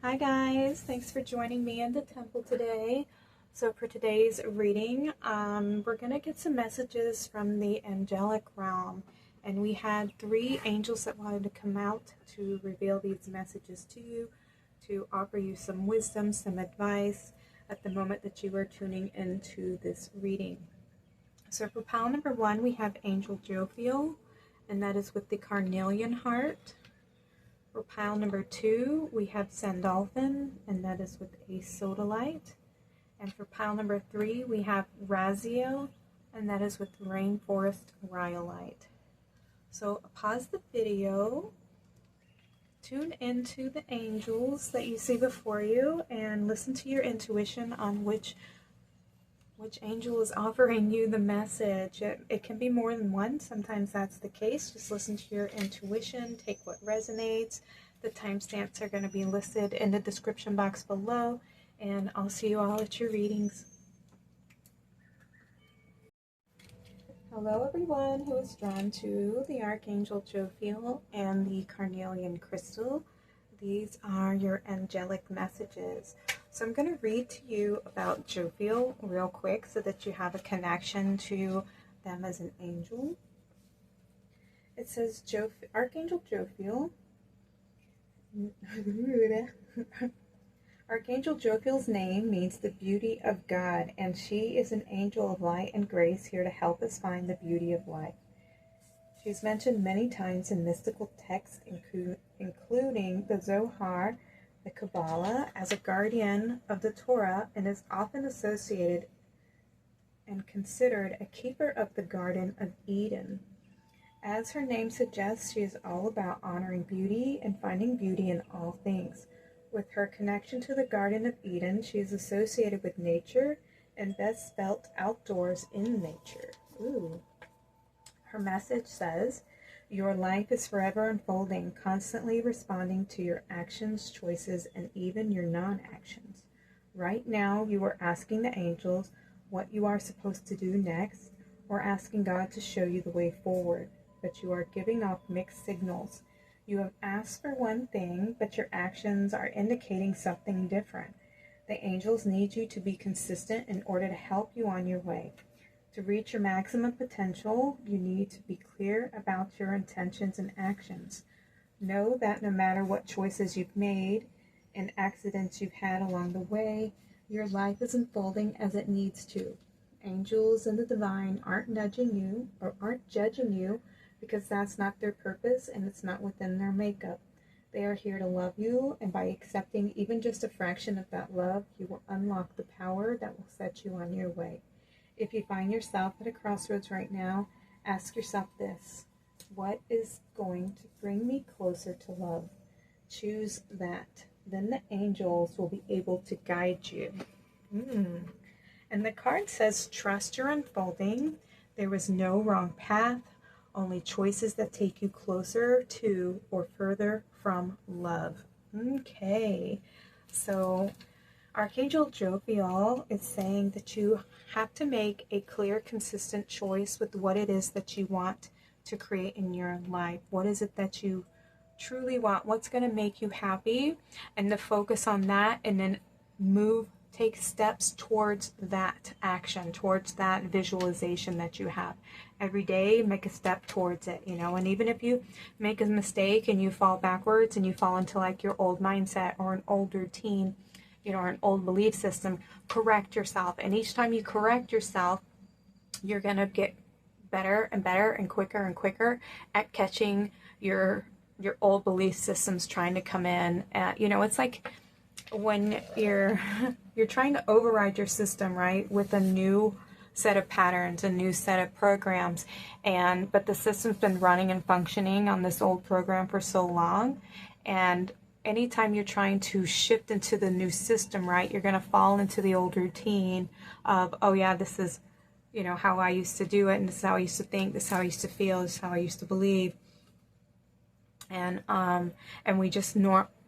Hi guys, thanks for joining me in the temple today. So for today's reading, we're going to get some messages from the angelic realm. And we had 3 angels that wanted to come out to reveal these messages to you, to offer you some wisdom, some advice at the moment that you are tuning into this reading. So for pile number 1, we have Angel Jophiel, and that is with the Carnelian heart. For pile number 2, we have Sandaolphon, and that is with a Sodalite. And for pile number 3, we have Raziel, and that is with Rainforest Rhyolite. So pause the video, tune into the angels that you see before you, and listen to your intuition on which angel is offering you the message. It can be more than one. Sometimes that's the case. Just listen to your intuition. Take what resonates. The timestamps are going to be listed in the description box below. And I'll see you all at your readings. Hello everyone who is drawn to the Archangel Jophiel and the Carnelian crystal. These are your angelic messages. So I'm going to read to you about Jophiel real quick so that you have a connection to them as an angel. It says Archangel Jophiel. Archangel Jophiel's name means the beauty of God, and she is an angel of light and grace here to help us find the beauty of life. She's mentioned many times in mystical texts, including the Zohar, the Kabbalah, as a guardian of the Torah, and is often associated and considered a keeper of the Garden of Eden. As her name suggests, she is all about honoring beauty and finding beauty in all things. With her connection to the Garden of Eden, she is associated with nature and best felt outdoors in nature. Ooh. Her message says, your life is forever unfolding, constantly responding to your actions, choices, and even your non-actions. Right now, you are asking the angels what you are supposed to do next, or asking God to show you the way forward, but you are giving off mixed signals. You have asked for one thing, but your actions are indicating something different. The angels need you to be consistent in order to help you on your way. To reach your maximum potential, you need to be clear about your intentions and actions. Know that no matter what choices you've made and accidents you've had along the way, your life is unfolding as it needs to. Angels and the divine aren't nudging you or aren't judging you because that's not their purpose and it's not within their makeup. They are here to love you, and by accepting even just a fraction of that love, you will unlock the power that will set you on your way. If you find yourself at a crossroads right now, ask yourself this: what is going to bring me closer to love? Choose that. Then the angels will be able to guide you. And the card says, trust your unfolding. There is no wrong path, only choices that take you closer to or further from love. Okay, so Archangel Jophiel is saying that you have to make a clear, consistent choice with what it is that you want to create in your life. What is it that you truly want? What's going to make you happy? And to focus on that, and then take steps towards that action, towards that visualization that you have. Every day, make a step towards it, and even if you make a mistake and you fall backwards and you fall into like your old mindset or an old routine, or an old belief system, correct yourself. And each time you correct yourself, you're going to get better and better and quicker at catching your old belief systems trying to come in. It's like when you're trying to override your system, right, with a new set of patterns, a new set of programs, but the system's been running and functioning on this old program for so long, and anytime you're trying to shift into the new system, right, you're going to fall into the old routine of, oh yeah, this is, how I used to do it, and this is how I used to think, this is how I used to feel, this is how I used to believe, and we just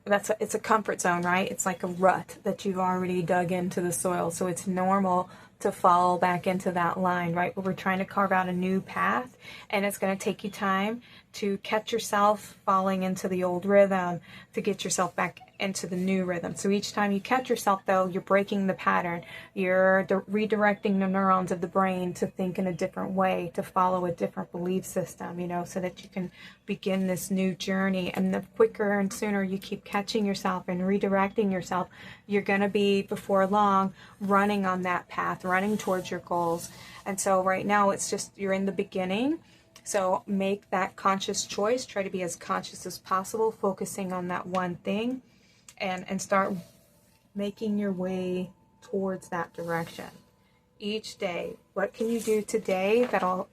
it's a comfort zone, right? It's like a rut that you've already dug into the soil, so it's normal to fall back into that line, right? But we're trying to carve out a new path, and it's going to take you time to catch yourself falling into the old rhythm, to get yourself back into the new rhythm. So each time you catch yourself, though, you're breaking the pattern. You're redirecting the neurons of the brain to think in a different way, to follow a different belief system, you know, so that you can begin this new journey. And the quicker and sooner you keep catching yourself and redirecting yourself, you're going to be, before long, running on that path, running towards your goals. And so right now it's just, you're in the beginning. So make that conscious choice. Try to be as conscious as possible, focusing on that one thing, and start making your way towards that direction. Each day, what can you do today that'll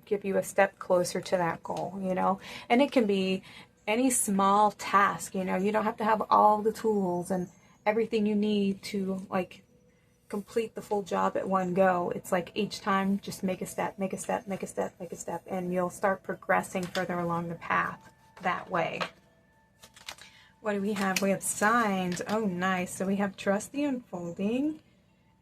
give you a step closer to that goal, you know? And it can be any small task, you know. You don't have to have all the tools and everything you need to, like, complete the full job at one go. It's like each time, just make a step, make a step, make a step, make a step, and you'll start progressing further along the path that way. What do we have? We have signs. Oh, nice. So we have trust the unfolding,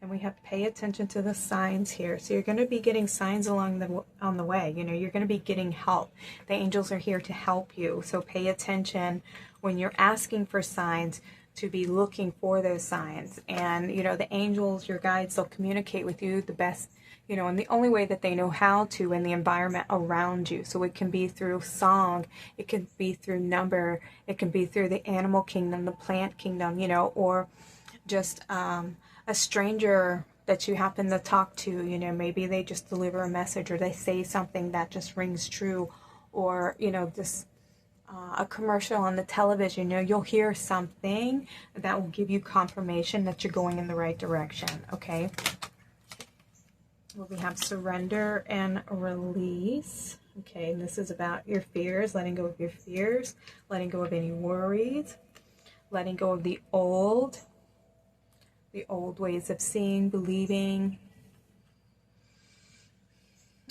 and we have pay attention to the signs here. So you're going to be getting signs on the way. You know, you're going to be getting help. The angels are here to help you. So pay attention when you're asking for signs, to be looking for those signs. And, you know, the angels, your guides, they'll communicate with you the best, you know, in the only way that they know how to, in the environment around you. So it can be through song, it can be through number, it can be through the animal kingdom, the plant kingdom, you know, or just a stranger that you happen to talk to, you know, maybe they just deliver a message, or they say something that just rings true, or, you know, just a commercial on the television. You know, you'll hear something that will give you confirmation that you're going in the right direction. Okay. Well, we have surrender and release. Okay, and this is about your fears, letting go of your fears, letting go of any worries, letting go of the old ways of seeing, believing,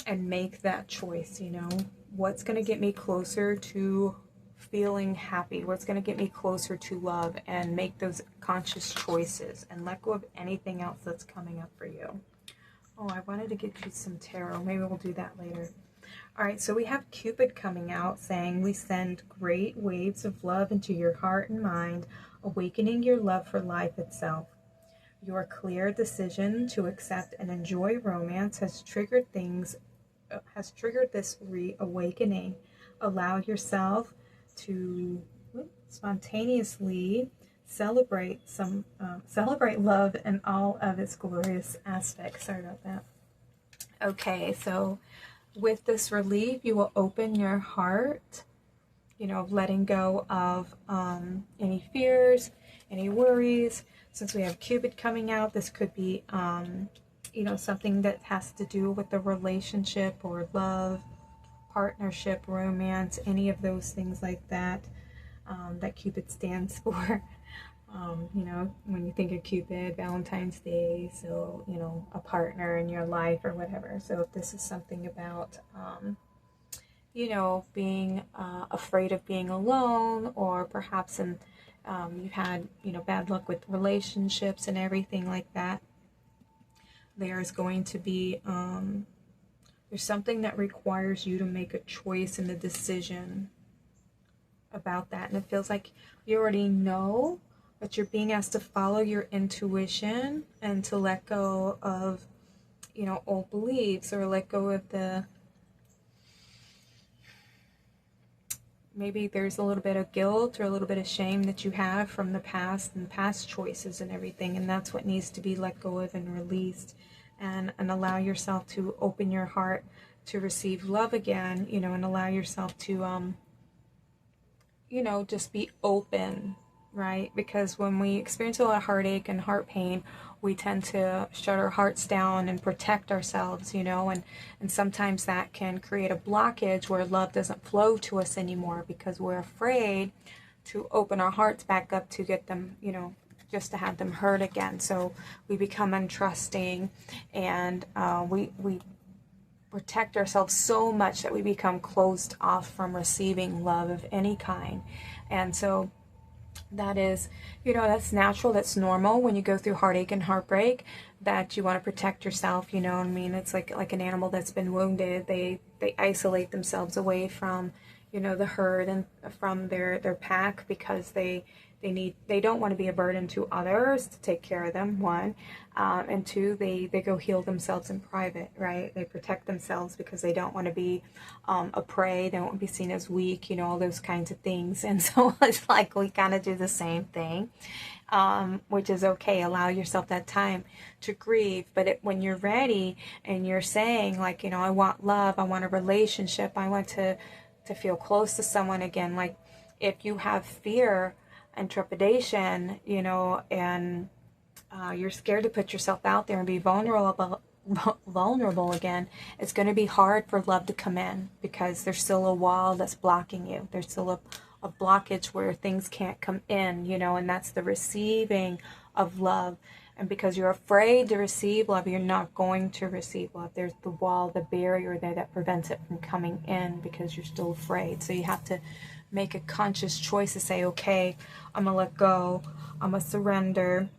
and make that choice. You know, what's going to get me closer to feeling happy, what's going to get me closer to love, and make those conscious choices and let go of anything else that's coming up for you. Oh, I wanted to get you some tarot. Maybe we'll do that later. All right, so we have Cupid coming out saying, we send great waves of love into your heart and mind, awakening your love for life itself. Your clear decision to accept and enjoy romance has triggered this reawakening. Allow yourself to spontaneously celebrate love in all of its glorious aspects. Sorry about that. Okay, so with this relief, you will open your heart, you know, letting go of any fears, any worries. Since we have Cupid coming out, this could be you know, something that has to do with the relationship or love, partnership, romance, any of those things like that, that Cupid stands for. You know, when you think of Cupid, Valentine's Day, so, you know, a partner in your life or whatever. So if this is something about, you know, being afraid of being alone, or perhaps you've had, you know, bad luck with relationships and everything like that, there's going to be there's something that requires you to make a choice and a decision about that. And it feels like you already know, but you're being asked to follow your intuition and to let go of, you know, old beliefs, or let go of maybe there's a little bit of guilt or a little bit of shame that you have from the past and past choices and everything. And that's what needs to be let go of and released. And allow yourself to open your heart to receive love again, you know, and allow yourself to, you know, just be open, right? Because when we experience a lot of heartache and heart pain, we tend to shut our hearts down and protect ourselves, you know, and sometimes that can create a blockage where love doesn't flow to us anymore, because we're afraid to open our hearts back up to get them, you know, just to have them hurt again. So we become untrusting, and we protect ourselves so much that we become closed off from receiving love of any kind. And so that is, you know, that's natural, that's normal when you go through heartache and heartbreak, that you want to protect yourself, you know what I mean? It's like an animal that's been wounded. They isolate themselves away from, the herd and from their pack, because they don't want to be a burden to others to take care of them, one, and two, they go heal themselves in private, right? They protect themselves because they don't want to be a prey, they don't want to be seen as weak, all those kinds of things. And so it's like we kind of do the same thing, which is okay. Allow yourself that time to grieve. But when you're ready and you're saying, like, I want love, I want a relationship, I want to feel close to someone again. Like, if you have fear and trepidation, and you're scared to put yourself out there and be vulnerable again, it's going to be hard for love to come in, because there's still a wall that's blocking you. There's still a blockage where things can't come in, and that's the receiving of love. And because you're afraid to receive love, you're not going to receive love. There's the wall, the barrier there that prevents it from coming in, because you're still afraid. So you have to make a conscious choice to say, okay, I'm going to let go. I'm going to surrender.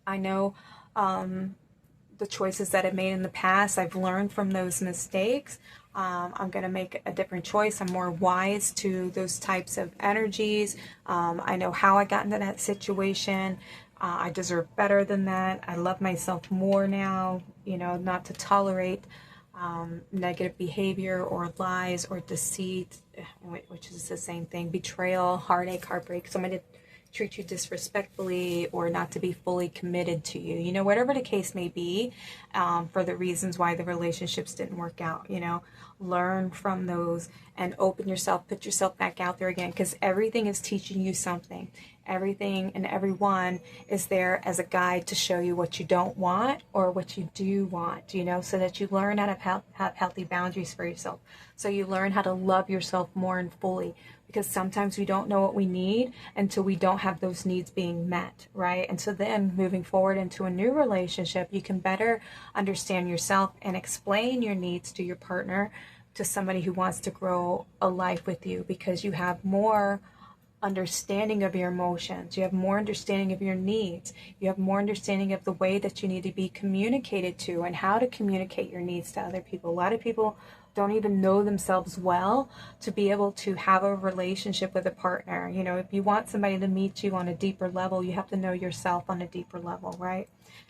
I know the choices that I've made in the past. I've learned from those mistakes. I'm going to make a different choice. I'm more wise to those types of energies. I know how I got into that situation. I deserve better than that. I love myself more now, not to tolerate negative behavior or lies or deceit, which is the same thing, betrayal, heartache, heartbreak, somebody to treat you disrespectfully or not to be fully committed to you, whatever the case may be, for the reasons why the relationships didn't work out, learn from those and open yourself, put yourself back out there again, because everything is teaching you something. Everything and everyone is there as a guide to show you what you don't want or what you do want, so that you learn how to have healthy boundaries for yourself. So you learn how to love yourself more and fully, because sometimes we don't know what we need until we don't have those needs being met, right? And so then moving forward into a new relationship, you can better understand yourself and explain your needs to your partner, to somebody who wants to grow a life with you, because you have more understanding of your emotions, you have more understanding of your needs, you have more understanding of the way that you need to be communicated to and how to communicate your needs to other people. A lot of people don't even know themselves well to be able to have a relationship with a partner. If you want somebody to meet you on a deeper level, you have to know yourself on a deeper level, right?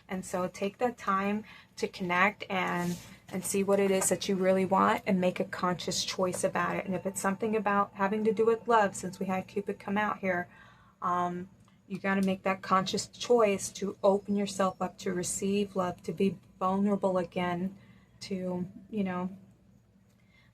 And so take that time to connect and see what it is that you really want, and make a conscious choice about it. And if it's something about having to do with love, since we had Cupid come out here, you got to make that conscious choice to open yourself up to receive love, to be vulnerable again, to,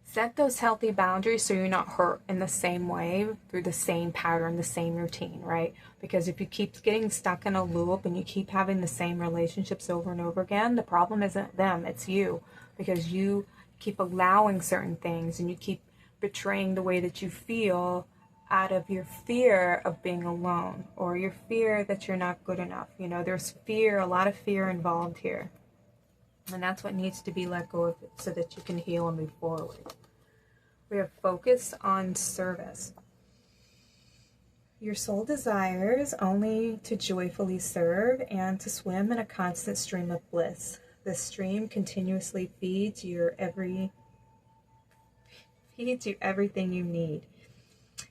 set those healthy boundaries so you're not hurt in the same way through the same pattern, the same routine, right? Because if you keep getting stuck in a loop and you keep having the same relationships over and over again, the problem isn't them, it's you. Because you keep allowing certain things and you keep betraying the way that you feel out of your fear of being alone, or your fear that you're not good enough. There's fear, a lot of fear involved here. And that's what needs to be let go of, so that you can heal and move forward. We have focus on service. Your soul desires only to joyfully serve and to swim in a constant stream of bliss. This stream continuously feeds you everything you need.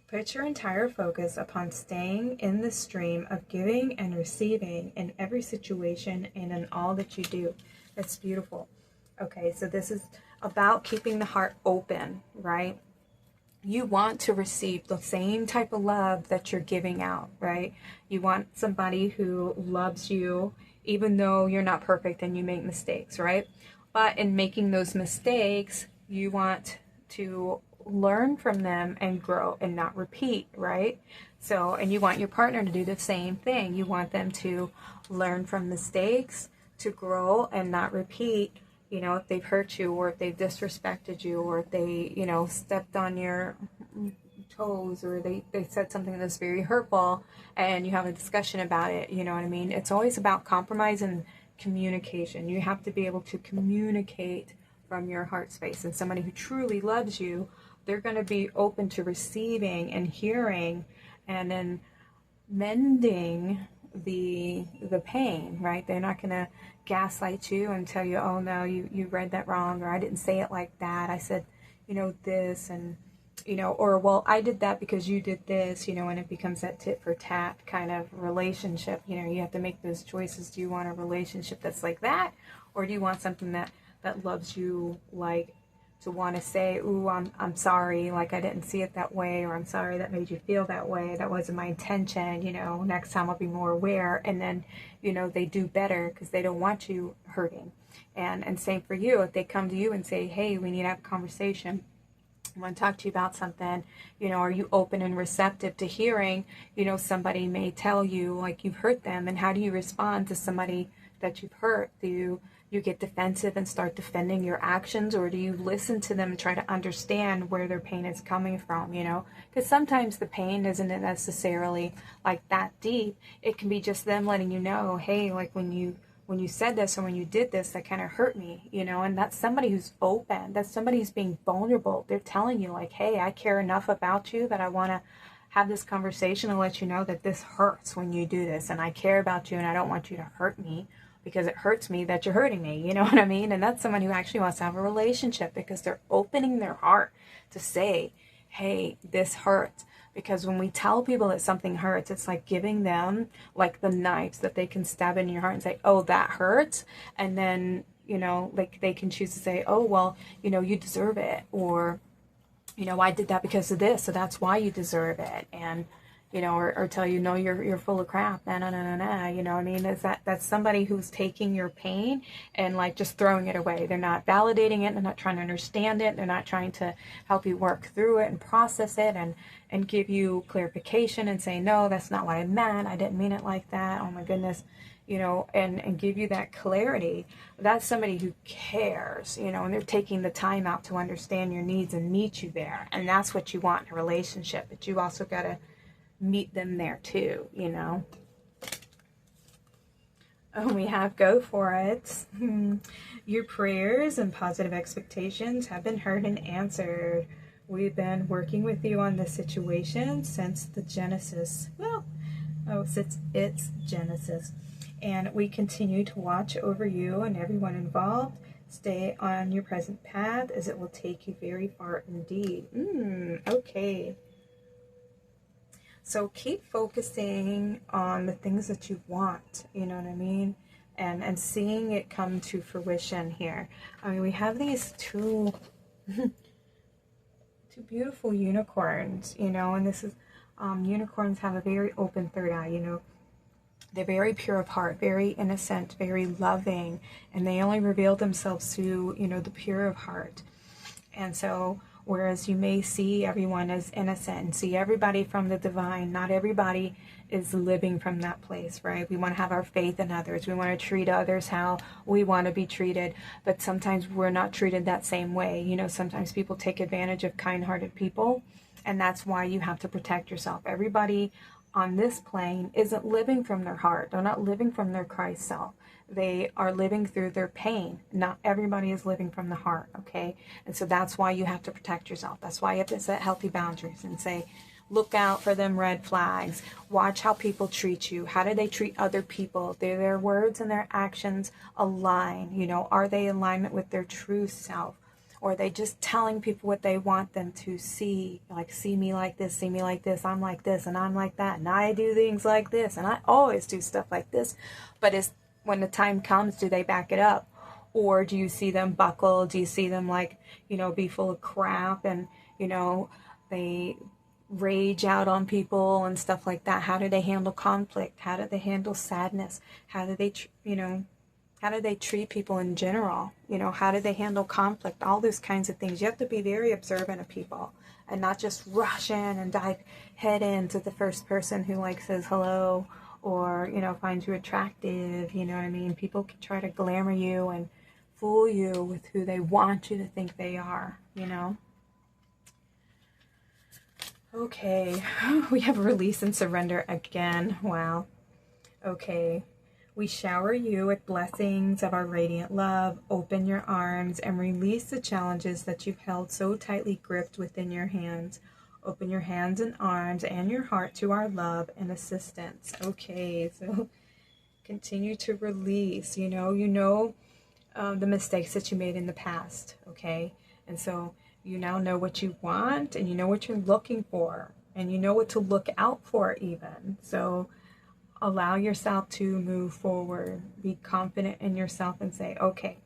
Put your entire focus upon staying in the stream of giving and receiving in every situation and in all that you do. That's beautiful. Okay, so this is about keeping the heart open, right? You want to receive the same type of love that you're giving out, right? You want somebody who loves you, even though you're not perfect and you make mistakes, right? But in making those mistakes, you want to learn from them and grow and not repeat, right? So, and you want your partner to do the same thing. You want them to learn from mistakes, to grow and not repeat, if they've hurt you, or if they've disrespected you, or if they, stepped on your toes, or they said something that's very hurtful, and you have a discussion about it, you know what I mean? It's always about compromise and communication. You have to be able to communicate from your heart space. And somebody who truly loves you, they're going to be open to receiving and hearing, and then mending the pain, right? They're not going to gaslight you and tell you, oh no, you read that wrong, or I didn't say it like that, I said this, and you know, or, well, I did that because you did this, you know, and it becomes that tit for tat kind of relationship. You know, you have to make those choices. Do you want a relationship that's like that? Or do you want something that loves you, like, to want to say, ooh, I'm sorry, like, I didn't see it that way, or I'm sorry that made you feel that way. That wasn't my intention, you know, next time I'll be more aware. And then, you know, they do better because they don't want you hurting. And same for you. If they come to you and say, hey, we need to have a conversation, I want to talk to you about something, you know, are you open and receptive to hearing, you know, somebody may tell you like you've hurt them, and how do you respond to somebody that you've hurt? Do you get defensive and start defending your actions, or do you listen to them and try to understand where their pain is coming from, you know? Because sometimes the pain isn't necessarily like that deep. It can be just them letting you know, hey, like when you said this or when you did this, that kind of hurt me, you know. And that's somebody who's open. That's somebody who's being vulnerable. They're telling you like, hey, I care enough about you that I want to have this conversation and let you know that this hurts when you do this, and I care about you and I don't want you to hurt me because it hurts me that you're hurting me, you know what I mean? And that's someone who actually wants to have a relationship because they're opening their heart to say, hey, this hurts. Because when we tell people that something hurts, it's like giving them like the knives that they can stab in your heart and say, oh, that hurts. And then, you know, like they can choose to say, oh, well, you know, you deserve it. Or, you know, I did that because of this, so that's why you deserve it. And, you know, or tell you, no, you're full of crap. Nah, nah, nah, nah, nah. You know what I mean? That's somebody who's taking your pain and like just throwing it away. They're not validating it. They're not trying to understand it. They're not trying to help you work through it and process it and give you clarification and say, no, that's not what I meant. I didn't mean it like that. Oh my goodness. You know, and give you that clarity. That's somebody who cares, you know, and they're taking the time out to understand your needs and meet you there. And that's what you want in a relationship. But you also got to meet them there too, you know. Oh, we have go for it. Your prayers and positive expectations have been heard and answered. We've been working with you on this situation since the Genesis. Well, since it's Genesis. And we continue to watch over you and everyone involved. Stay on your present path as it will take you very far indeed. Okay. So keep focusing on the things that you want, you know what I mean? And seeing it come to fruition here. I mean, we have these two beautiful unicorns, you know, and this is, unicorns have a very open third eye, you know. They're very pure of heart, very innocent, very loving, and they only reveal themselves to, you know, the pure of heart. And so, whereas you may see everyone as innocent and see everybody from the divine, not everybody is living from that place, right? We want to have our faith in others. We want to treat others how we want to be treated, but sometimes we're not treated that same way. You know, sometimes people take advantage of kind-hearted people, and that's why you have to protect yourself. Everybody on this plane isn't living from their heart. They're not living from their Christ self. They are living through their pain. Not everybody is living from the heart, okay? And so that's why you have to protect yourself. That's why you have to set healthy boundaries and say, look out for them red flags. Watch how people treat you. How do they treat other people? Do their words and their actions align? You know, are they in alignment with their true self? Or are they just telling people what they want them to see? Like, see me like this, I'm like this, and I'm like that, and I do things like this, and I always do stuff like this. But it's, when the time comes, do they back it up? Or do you see them buckle? Do you see them, like, you know, be full of crap and, you know, they rage out on people and stuff like that? How do they handle conflict? How do they handle sadness? How do they, you know, how do they treat people in general? You know, how do they handle conflict? All those kinds of things. You have to be very observant of people and not just rush in and dive head into the first person who, like, says hello or, you know, finds you attractive. You know what I mean? People can try to glamour you and fool you with who they want you to think they are, you know? Okay, we have release and surrender again. Wow. Okay. We shower you with blessings of our radiant love. Open your arms and release the challenges that you've held so tightly gripped within your hands. Open your hands and arms and your heart to our love and assistance. Okay, so continue to release. You know the mistakes that you made in the past, okay? And so You now know what you want, and you know what you're looking for, and you know what to look out for even. So allow yourself to move forward. Be confident in yourself and say, okay,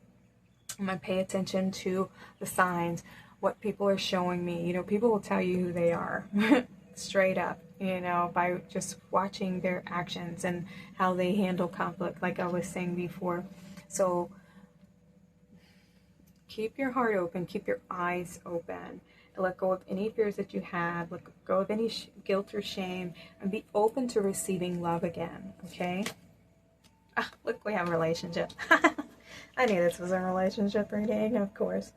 I'm going to pay attention to the signs, what people are showing me. You know, people will tell you who they are straight up, you know, by just watching their actions and how they handle conflict, like I was saying before. So keep your heart open, keep your eyes open, and let go of any fears that you have, let go of any guilt or shame, and be open to receiving love again, okay? Ah, look, we have a relationship. I knew this was a relationship reading, of course.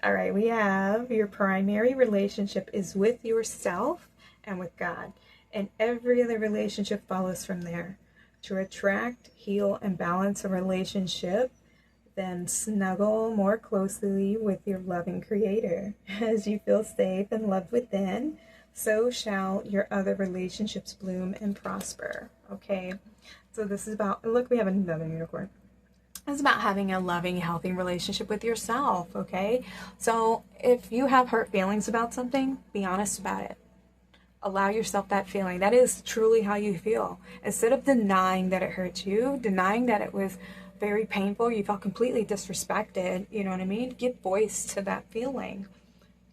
All right, we have your primary relationship is with yourself and with God, and every other relationship follows from there. To attract, heal, and balance a relationship, then snuggle more closely with your loving Creator. As you feel safe and loved within, so shall your other relationships bloom and prosper. Okay, so this is about, look, we have another unicorn. It's about having a loving, healthy relationship with yourself, okay? So if you have hurt feelings about something, be honest about it. Allow yourself that feeling. That is truly how you feel. Instead of denying that it hurt you, denying that it was very painful, you felt completely disrespected, you know what I mean? Give voice to that feeling.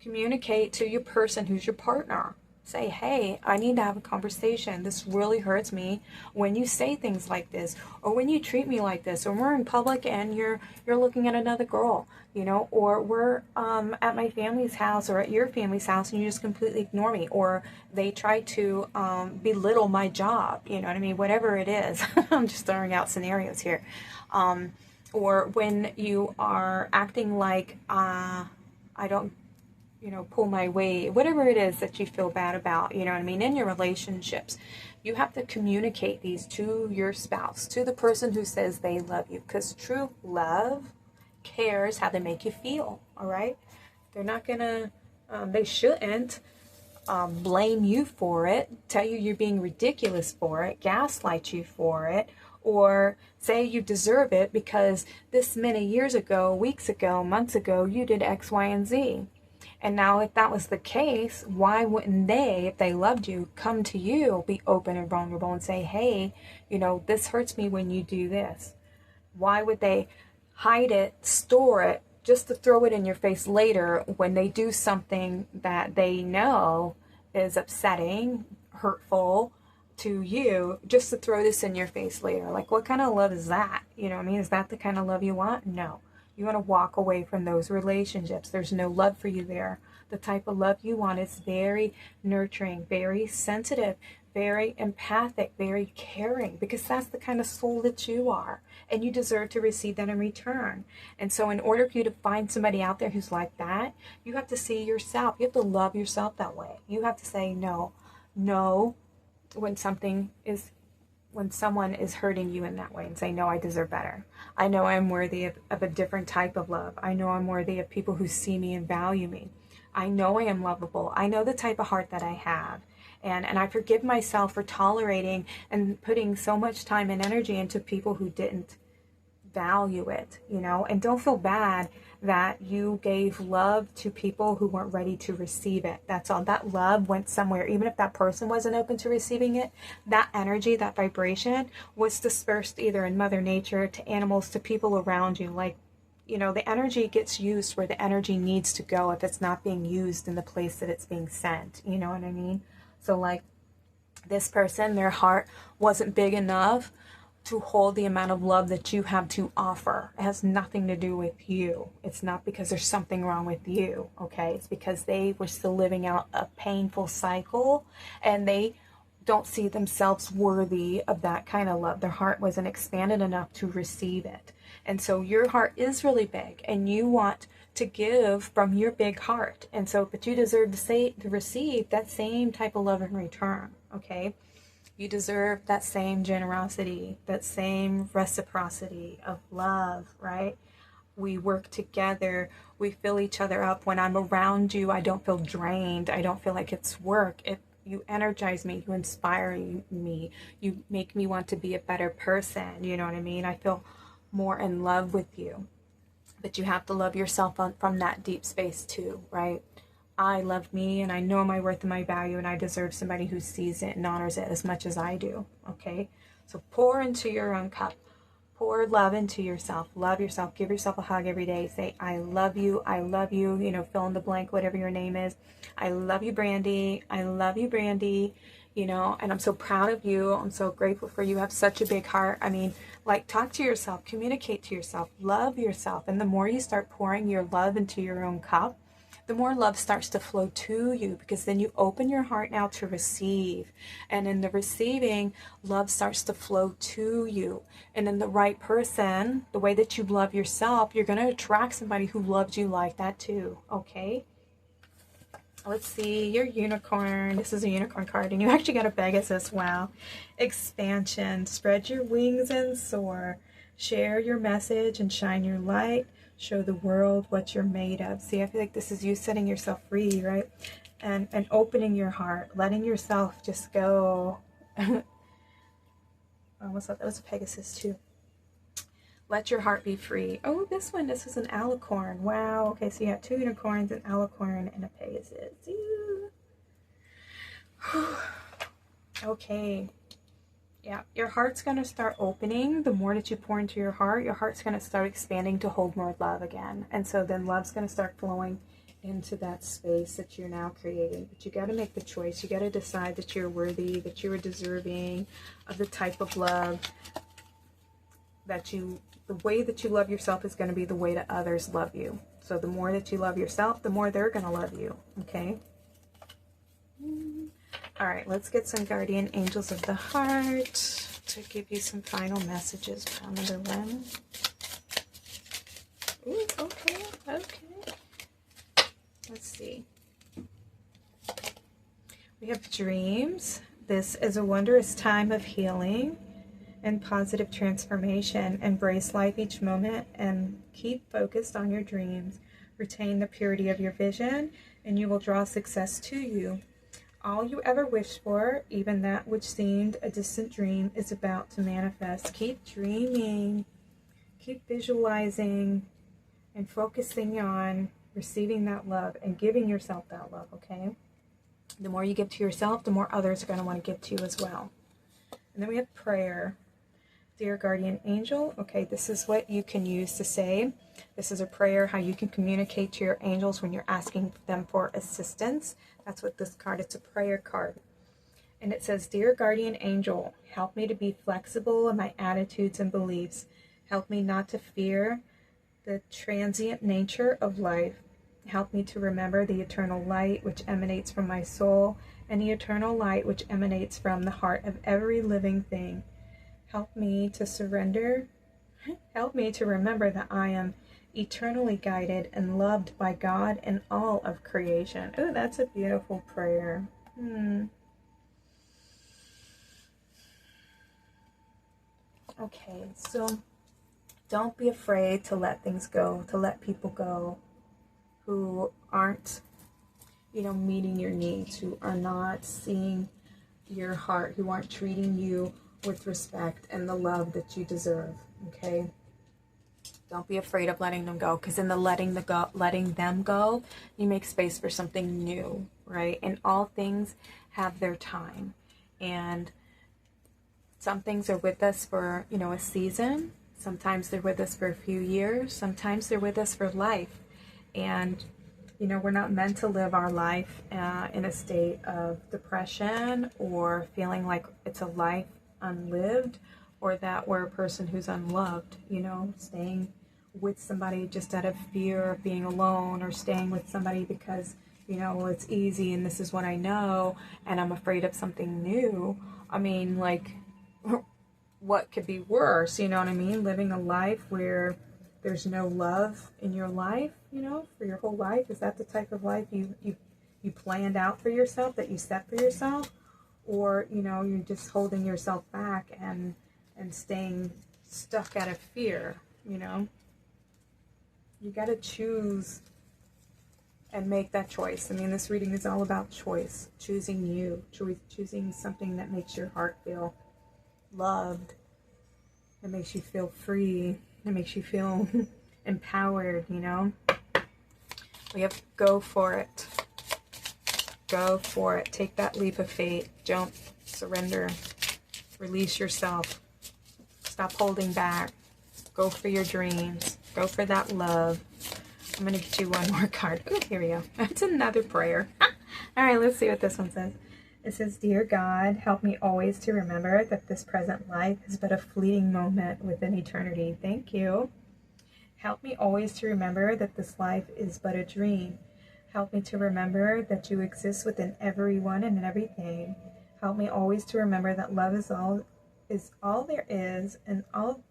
Communicate to your person who's your partner. Say, hey, I need to have a conversation. This really hurts me when you say things like this, or when you treat me like this, or we're in public and you're looking at another girl, you know, or we're at my family's house or at your family's house and you just completely ignore me, or they try to belittle my job, you know what I mean? Whatever it is, I'm just throwing out scenarios here. Or when you are acting like I don't, you know, pull my weight, whatever it is that you feel bad about, you know what I mean, in your relationships, you have to communicate these to your spouse, to the person who says they love you, because true love cares how they make you feel, all right? They're not gonna, they shouldn't blame you for it, tell you you're being ridiculous for it, gaslight you for it, or say you deserve it because this many years ago, weeks ago, months ago, you did X, Y, and Z. And now if that was the case, why wouldn't they, if they loved you, come to you, be open and vulnerable and say, hey, you know, this hurts me when you do this? Why would they hide it, store it, just to throw it in your face later when they do something that they know is upsetting, hurtful to you, just to throw this in your face later? Like, what kind of love is that? You know what I mean? Is that the kind of love you want? No. You want to walk away from those relationships. There's no love for you there. The type of love you want is very nurturing, very sensitive, very empathic, very caring, because that's the kind of soul that you are. And you deserve to receive that in return. And so in order for you to find somebody out there who's like that, you have to see yourself. You have to love yourself that way. You have to say no when someone is hurting you in that way, and say, no, I deserve better. I know I'm worthy of a different type of love. I know I'm worthy of people who see me and value me. I know I am lovable. I know the type of heart that I have. And I forgive myself for tolerating and putting so much time and energy into people who didn't value it, you know, and don't feel bad that you gave love to people who weren't ready to receive it. That's all. That love went somewhere. Even if that person wasn't open to receiving it, that energy, that vibration was dispersed either in Mother Nature, to animals, to people around you. Like, you know, the energy gets used where the energy needs to go if it's not being used in the place that it's being sent. You know what I mean? So like this person, their heart wasn't big enough to hold the amount of love that you have to offer. It has nothing to do with you. It's not because there's something wrong with you, okay? It's because they were still living out a painful cycle and they don't see themselves worthy of that kind of love. Their heart wasn't expanded enough to receive it. And so your heart is really big and you want to give from your big heart. And so, but you deserve to receive that same type of love in return, okay? You deserve that same generosity, that same reciprocity of love, right? We work together. We fill each other up. When I'm around you, I don't feel drained. I don't feel like it's work. You energize me. You inspire me. You make me want to be a better person. You know what I mean? I feel more in love with you. But you have to love yourself from that deep space too, right? I love me, and I know my worth and my value, and I deserve somebody who sees it and honors it as much as I do, okay? So pour into your own cup. Pour love into yourself. Love yourself. Give yourself a hug every day. Say, I love you. I love you. You know, fill in the blank, whatever your name is. I love you, Brandy. I love you, Brandy. You know, and I'm so proud of you. I'm so grateful for you. You have such a big heart. I mean, like, talk to yourself. Communicate to yourself. Love yourself. And the more you start pouring your love into your own cup, the more love starts to flow to you, because then you open your heart now to receive. And in the receiving, love starts to flow to you. And in the right person, the way that you love yourself, you're going to attract somebody who loves you like that too. Okay? Let's see, your unicorn. This is a unicorn card, and you actually got a Pegasus. Wow. Expansion. Spread your wings and soar. Share your message and shine your light. Show the world what you're made of. See, I feel like this is you setting yourself free, right? And opening your heart, letting yourself just go. I almost thought that was a Pegasus too. Let your heart be free. Oh, this is an alicorn. Wow. Okay, so you have 2 unicorns, an alicorn, and a Pegasus. Okay. Yeah, your heart's going to start opening. The more that you pour into your heart's going to start expanding to hold more love again. And so then love's going to start flowing into that space that you're now creating. But you got to make the choice. You got to decide that you're worthy, that you are deserving of the type of love that the way that you love yourself is going to be the way that others love you. So the more that you love yourself, the more they're going to love you. Okay? All right, let's get some guardian angels of the heart to give you some final messages from the one. Ooh, okay. Let's see. We have dreams. This is a wondrous time of healing and positive transformation. Embrace life each moment and keep focused on your dreams. Retain the purity of your vision, and you will draw success to you. All you ever wished for, even that which seemed a distant dream, is about to manifest. Keep dreaming, keep visualizing, and focusing on receiving that love and giving yourself that love, okay? The more you give to yourself, the more others are going to want to give to you as well. And then we have prayer. Dear guardian angel, okay, this is what you can use to say. This is a prayer, how you can communicate to your angels when you're asking them for assistance. That's what this card, it's a prayer card. And it says, Dear guardian angel, help me to be flexible in my attitudes and beliefs. Help me not to fear the transient nature of life. Help me to remember the eternal light which emanates from my soul and the eternal light which emanates from the heart of every living thing. Help me to surrender. Help me to remember that I am eternally guided and loved by God and all of creation. Oh, that's a beautiful prayer. Okay, so don't be afraid to let things go, to let people go who aren't, meeting your needs, who are not seeing your heart, who aren't treating you with respect and the love that you deserve, okay? Don't be afraid of letting them go, because in the letting them go, you make space for something new, right? And all things have their time. And some things are with us for, a season. Sometimes they're with us for a few years. Sometimes they're with us for life. And, we're not meant to live our life in a state of depression or feeling like it's a life unlived, or that we're a person who's unloved, staying with somebody just out of fear of being alone, or staying with somebody because, well, it's easy and this is what I know and I'm afraid of something new. I mean, like, what could be worse, you know what I mean? Living a life where there's no love in your life, for your whole life. Is that the type of life you planned out for yourself, that you set for yourself? Or, you're just holding yourself back and staying stuck out of fear, You got to choose and make that choice. I mean, this reading is all about choice, choosing you, choosing something that makes your heart feel loved, that makes you feel free, that makes you feel empowered, you know. We have go for it. Go for it. Take that leap of faith. Jump. Surrender. Release yourself. Stop holding back. Go for your dreams. Go for that love. I'm going to get you one more card. Oh, here we go. That's another prayer. All right, let's see what this one says. It says, Dear God, help me always to remember that this present life is but a fleeting moment within eternity. Thank you. Help me always to remember that this life is but a dream. Help me to remember that you exist within everyone and everything. Help me always to remember that love is all there is, and all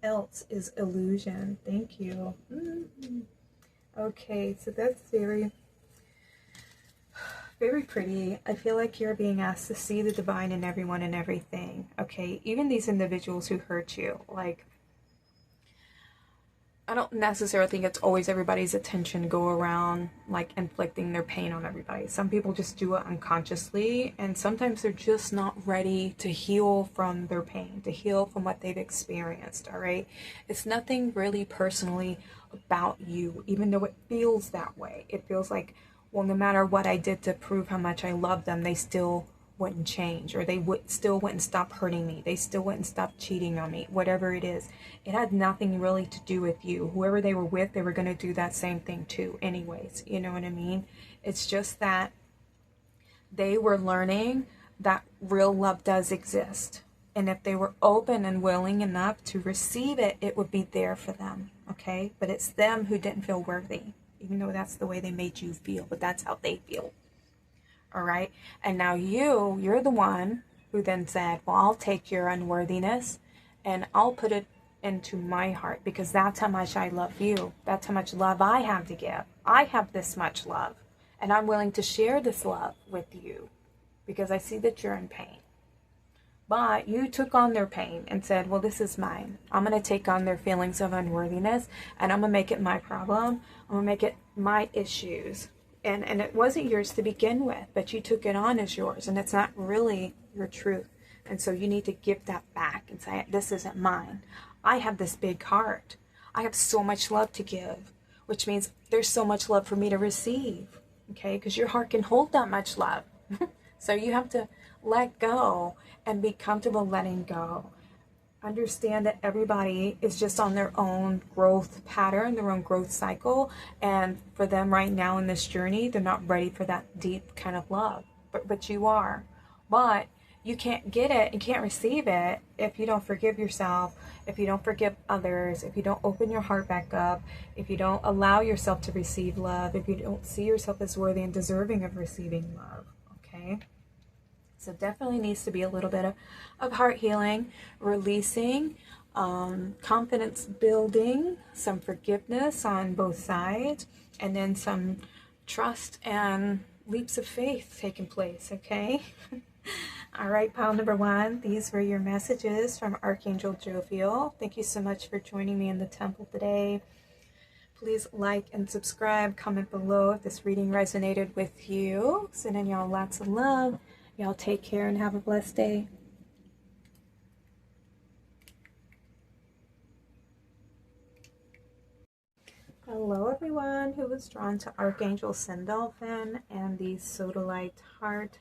else is illusion. Thank you. Okay, so that's very, very pretty. I feel like you're being asked to see the divine in everyone and everything. Okay, even these individuals who hurt you. Like, I don't necessarily think it's always everybody's attention to go around like inflicting their pain on everybody. Some people just do it unconsciously, and sometimes they're just not ready to heal from their pain, to heal from what they've experienced. All right, it's nothing really personally about you, even though it feels that way. It feels like, well, no matter what I did to prove how much I love them, they still wouldn't change, or they still wouldn't stop hurting me. They still wouldn't stop cheating on me. Whatever it is, it had nothing really to do with you. Whoever they were with, they were going to do that same thing too anyways. You know what I mean? It's just that they were learning that real love does exist. And if they were open and willing enough to receive it, it would be there for them. Okay? But it's them who didn't feel worthy, even though that's the way they made you feel. But that's how they feel. All right. And now you're the one who then said, well, I'll take your unworthiness and I'll put it into my heart, because that's how much I love you. That's how much love I have to give. I have this much love, and I'm willing to share this love with you because I see that you're in pain. But you took on their pain and said, well, this is mine. I'm going to take on their feelings of unworthiness, and I'm going to make it my problem. I'm going to make it my issues. And it wasn't yours to begin with, but you took it on as yours, and it's not really your truth. And so you need to give that back and say, this isn't mine. I have this big heart. I have so much love to give, which means there's so much love for me to receive, okay? Because your heart can hold that much love. So you have to let go and be comfortable letting go. Understand that everybody is just on their own growth pattern, their own growth cycle. And for them right now in this journey, they're not ready for that deep kind of love. But you are. But you can't get it and can't receive it if you don't forgive yourself, if you don't forgive others, if you don't open your heart back up, if you don't allow yourself to receive love, if you don't see yourself as worthy and deserving of receiving love. Okay? So definitely needs to be a little bit of heart healing, releasing, confidence building, some forgiveness on both sides, and then some trust and leaps of faith taking place, okay? All right, pile number 1, these were your messages from Archangel Jophiel. Thank you so much for joining me in the temple today. Please like and subscribe, comment below if this reading resonated with you. Sending y'all lots of love. Y'all take care and have a blessed day. Hello everyone who was drawn to Archangel Sandaolphon and the Sodalite heart.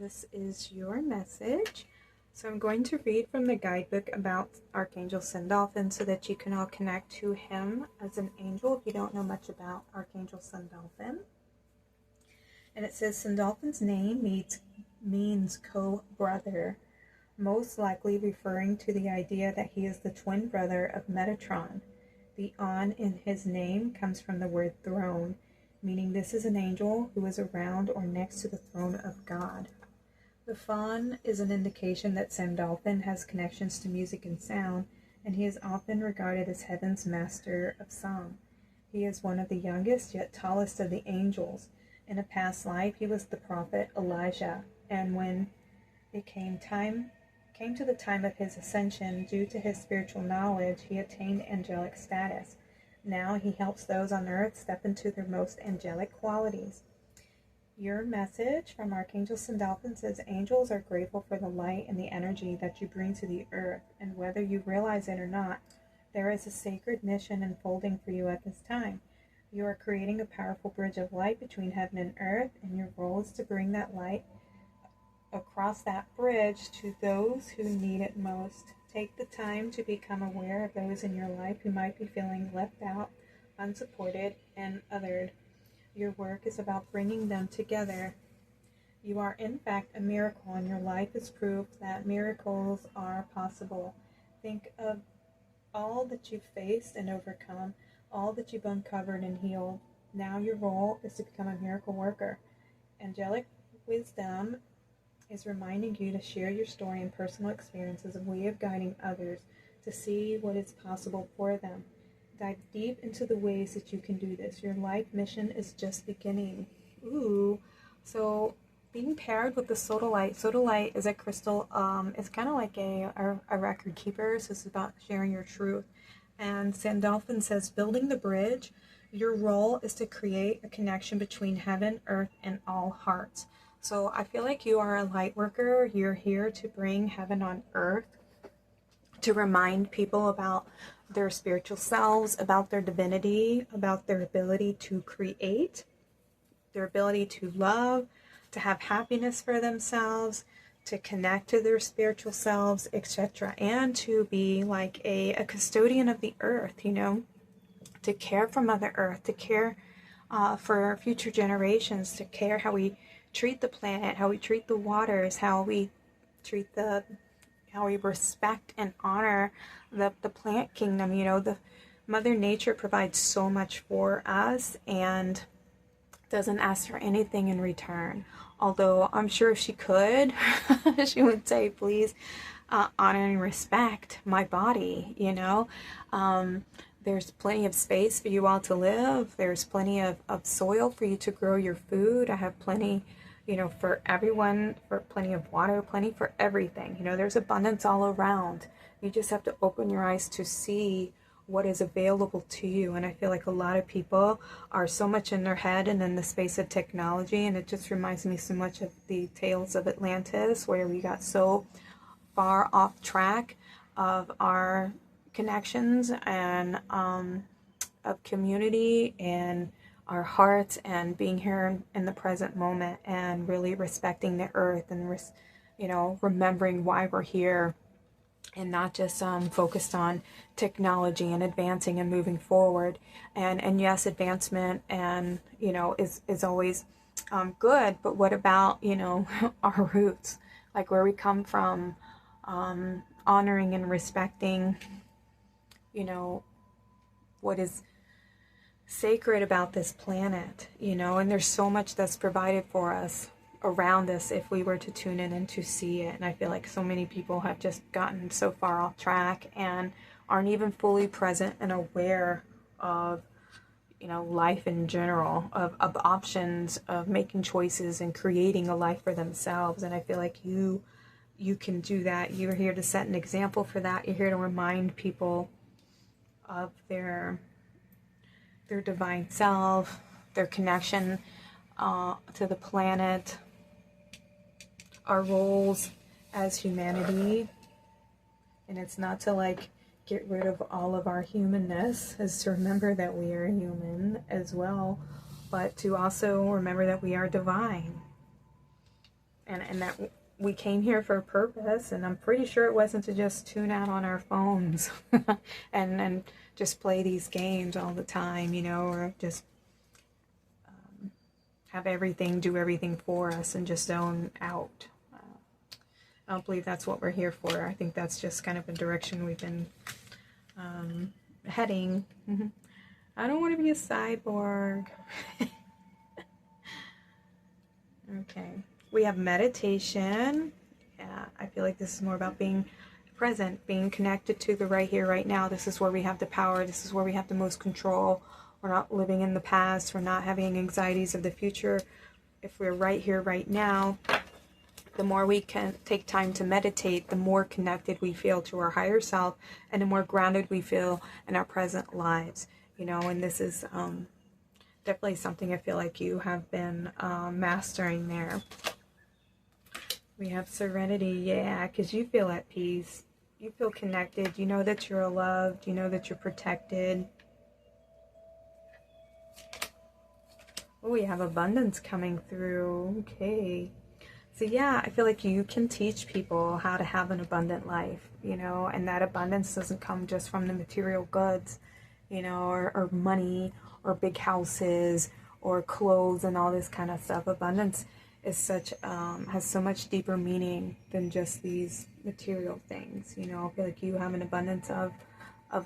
This is your message. So I'm going to read from the guidebook about Archangel Sandaolphon so that you can all connect to him as an angel if you don't know much about Archangel Sandaolphon. And it says Sandaolphon's name means co-brother, most likely referring to the idea that he is the twin brother of Metatron. The on in his name comes from the word throne, meaning this is an angel who is around or next to the throne of God. The fawn is an indication that Sandaolphon has connections to music and sound, and he is often regarded as heaven's master of song. He is one of the youngest yet tallest of the angels. In a past life, he was the prophet Elijah, and when it came to the time of his ascension, due to his spiritual knowledge, he attained angelic status. Now he helps those on earth step into their most angelic qualities. Your message from Archangel Sandaolphon says, angels are grateful for the light and the energy that you bring to the earth, and whether you realize it or not, There is a sacred mission unfolding for you at this time. You are creating a powerful bridge of light between heaven and earth, and your role is to bring that light across that bridge to those who need it most. Take the time to become aware of those in your life who might be feeling left out, unsupported, and othered. Your work is about bringing them together. You are, in fact, a miracle, and your life is proof that miracles are possible. Think of all that you've faced and overcome, all that you've uncovered and healed. Now your role is to become a miracle worker. Angelic wisdom is reminding you to share your story and personal experiences, a way of guiding others to see what is possible for them. Dive deep into the ways that you can do this. Your life mission is just beginning. Ooh, so being paired with the Sodalite. Sodalite is a crystal. It's kind of like a record keeper. So it's about sharing your truth. And Sandaolphon says, building the bridge, your role is to create a connection between heaven, earth, and all hearts. So I feel like you are a light worker. You're here to bring heaven on earth, to remind people about their spiritual selves, about their divinity, about their ability to create, their ability to love, to have happiness for themselves, to connect to their spiritual selves, etc. And to be like a custodian of the earth, you know, to care for Mother Earth, to care for future generations, to care how we treat the planet, how we treat the waters, how we respect and honor the plant kingdom. You know, the Mother Nature provides so much for us and doesn't ask for anything in return. Although I'm sure if she could, she would say, please honor and respect my body, you know. There's plenty of space for you all to live. There's plenty of soil for you to grow your food. I have plenty, you know, for everyone, for plenty of water, plenty for everything. You know, there's abundance all around. You just have to open your eyes to see what is available to you. And I feel like a lot of people are so much in their head and in the space of technology, and it just reminds me so much of the tales of Atlantis, where we got so far off track of our connections and of community and our hearts and being here in the present moment and really respecting the earth and you know, remembering why we're here, and not just focused on technology and advancing and moving forward. And yes, advancement and, you know, is always good, but what about, you know, our roots, like where we come from, honoring and respecting, you know, what is sacred about this planet, you know. And there's so much that's provided for us around us if we were to tune in and to see it. And I feel like so many people have just gotten so far off track and aren't even fully present and aware of, you know, life in general, of options, of making choices and creating a life for themselves. And I feel like you can do that. You're here to set an example for that. You're here to remind people of their divine self, their connection to the planet, our roles as humanity. And it's not to like get rid of all of our humanness, is to remember that we are human as well, but to also remember that we are divine, and that we came here for a purpose. And I'm pretty sure it wasn't to just tune out on our phones and just play these games all the time, you know, or just have everything do everything for us and just zone out. I don't believe that's what we're here for. I think that's just kind of a direction we've been heading. I don't want to be a cyborg. Okay. We have meditation. Yeah, I feel like this is more about being present, being connected to the right here, right now. This is where we have the power. This is where we have the most control. We're not living in the past. We're not having anxieties of the future. If we're right here, right now, the more we can take time to meditate, the more connected we feel to our higher self, and the more grounded we feel in our present lives. You know, and this is definitely something I feel like you have been mastering there. We have serenity, yeah, because you feel at peace. You feel connected. You know that you're loved. You know that you're protected. Oh, we have abundance coming through. Okay. So yeah, I feel like you can teach people how to have an abundant life, you know, and that abundance doesn't come just from the material goods, you know, or money or big houses or clothes and all this kind of stuff. Abundance is such, has so much deeper meaning than just these material things, you know. I feel like you have an abundance of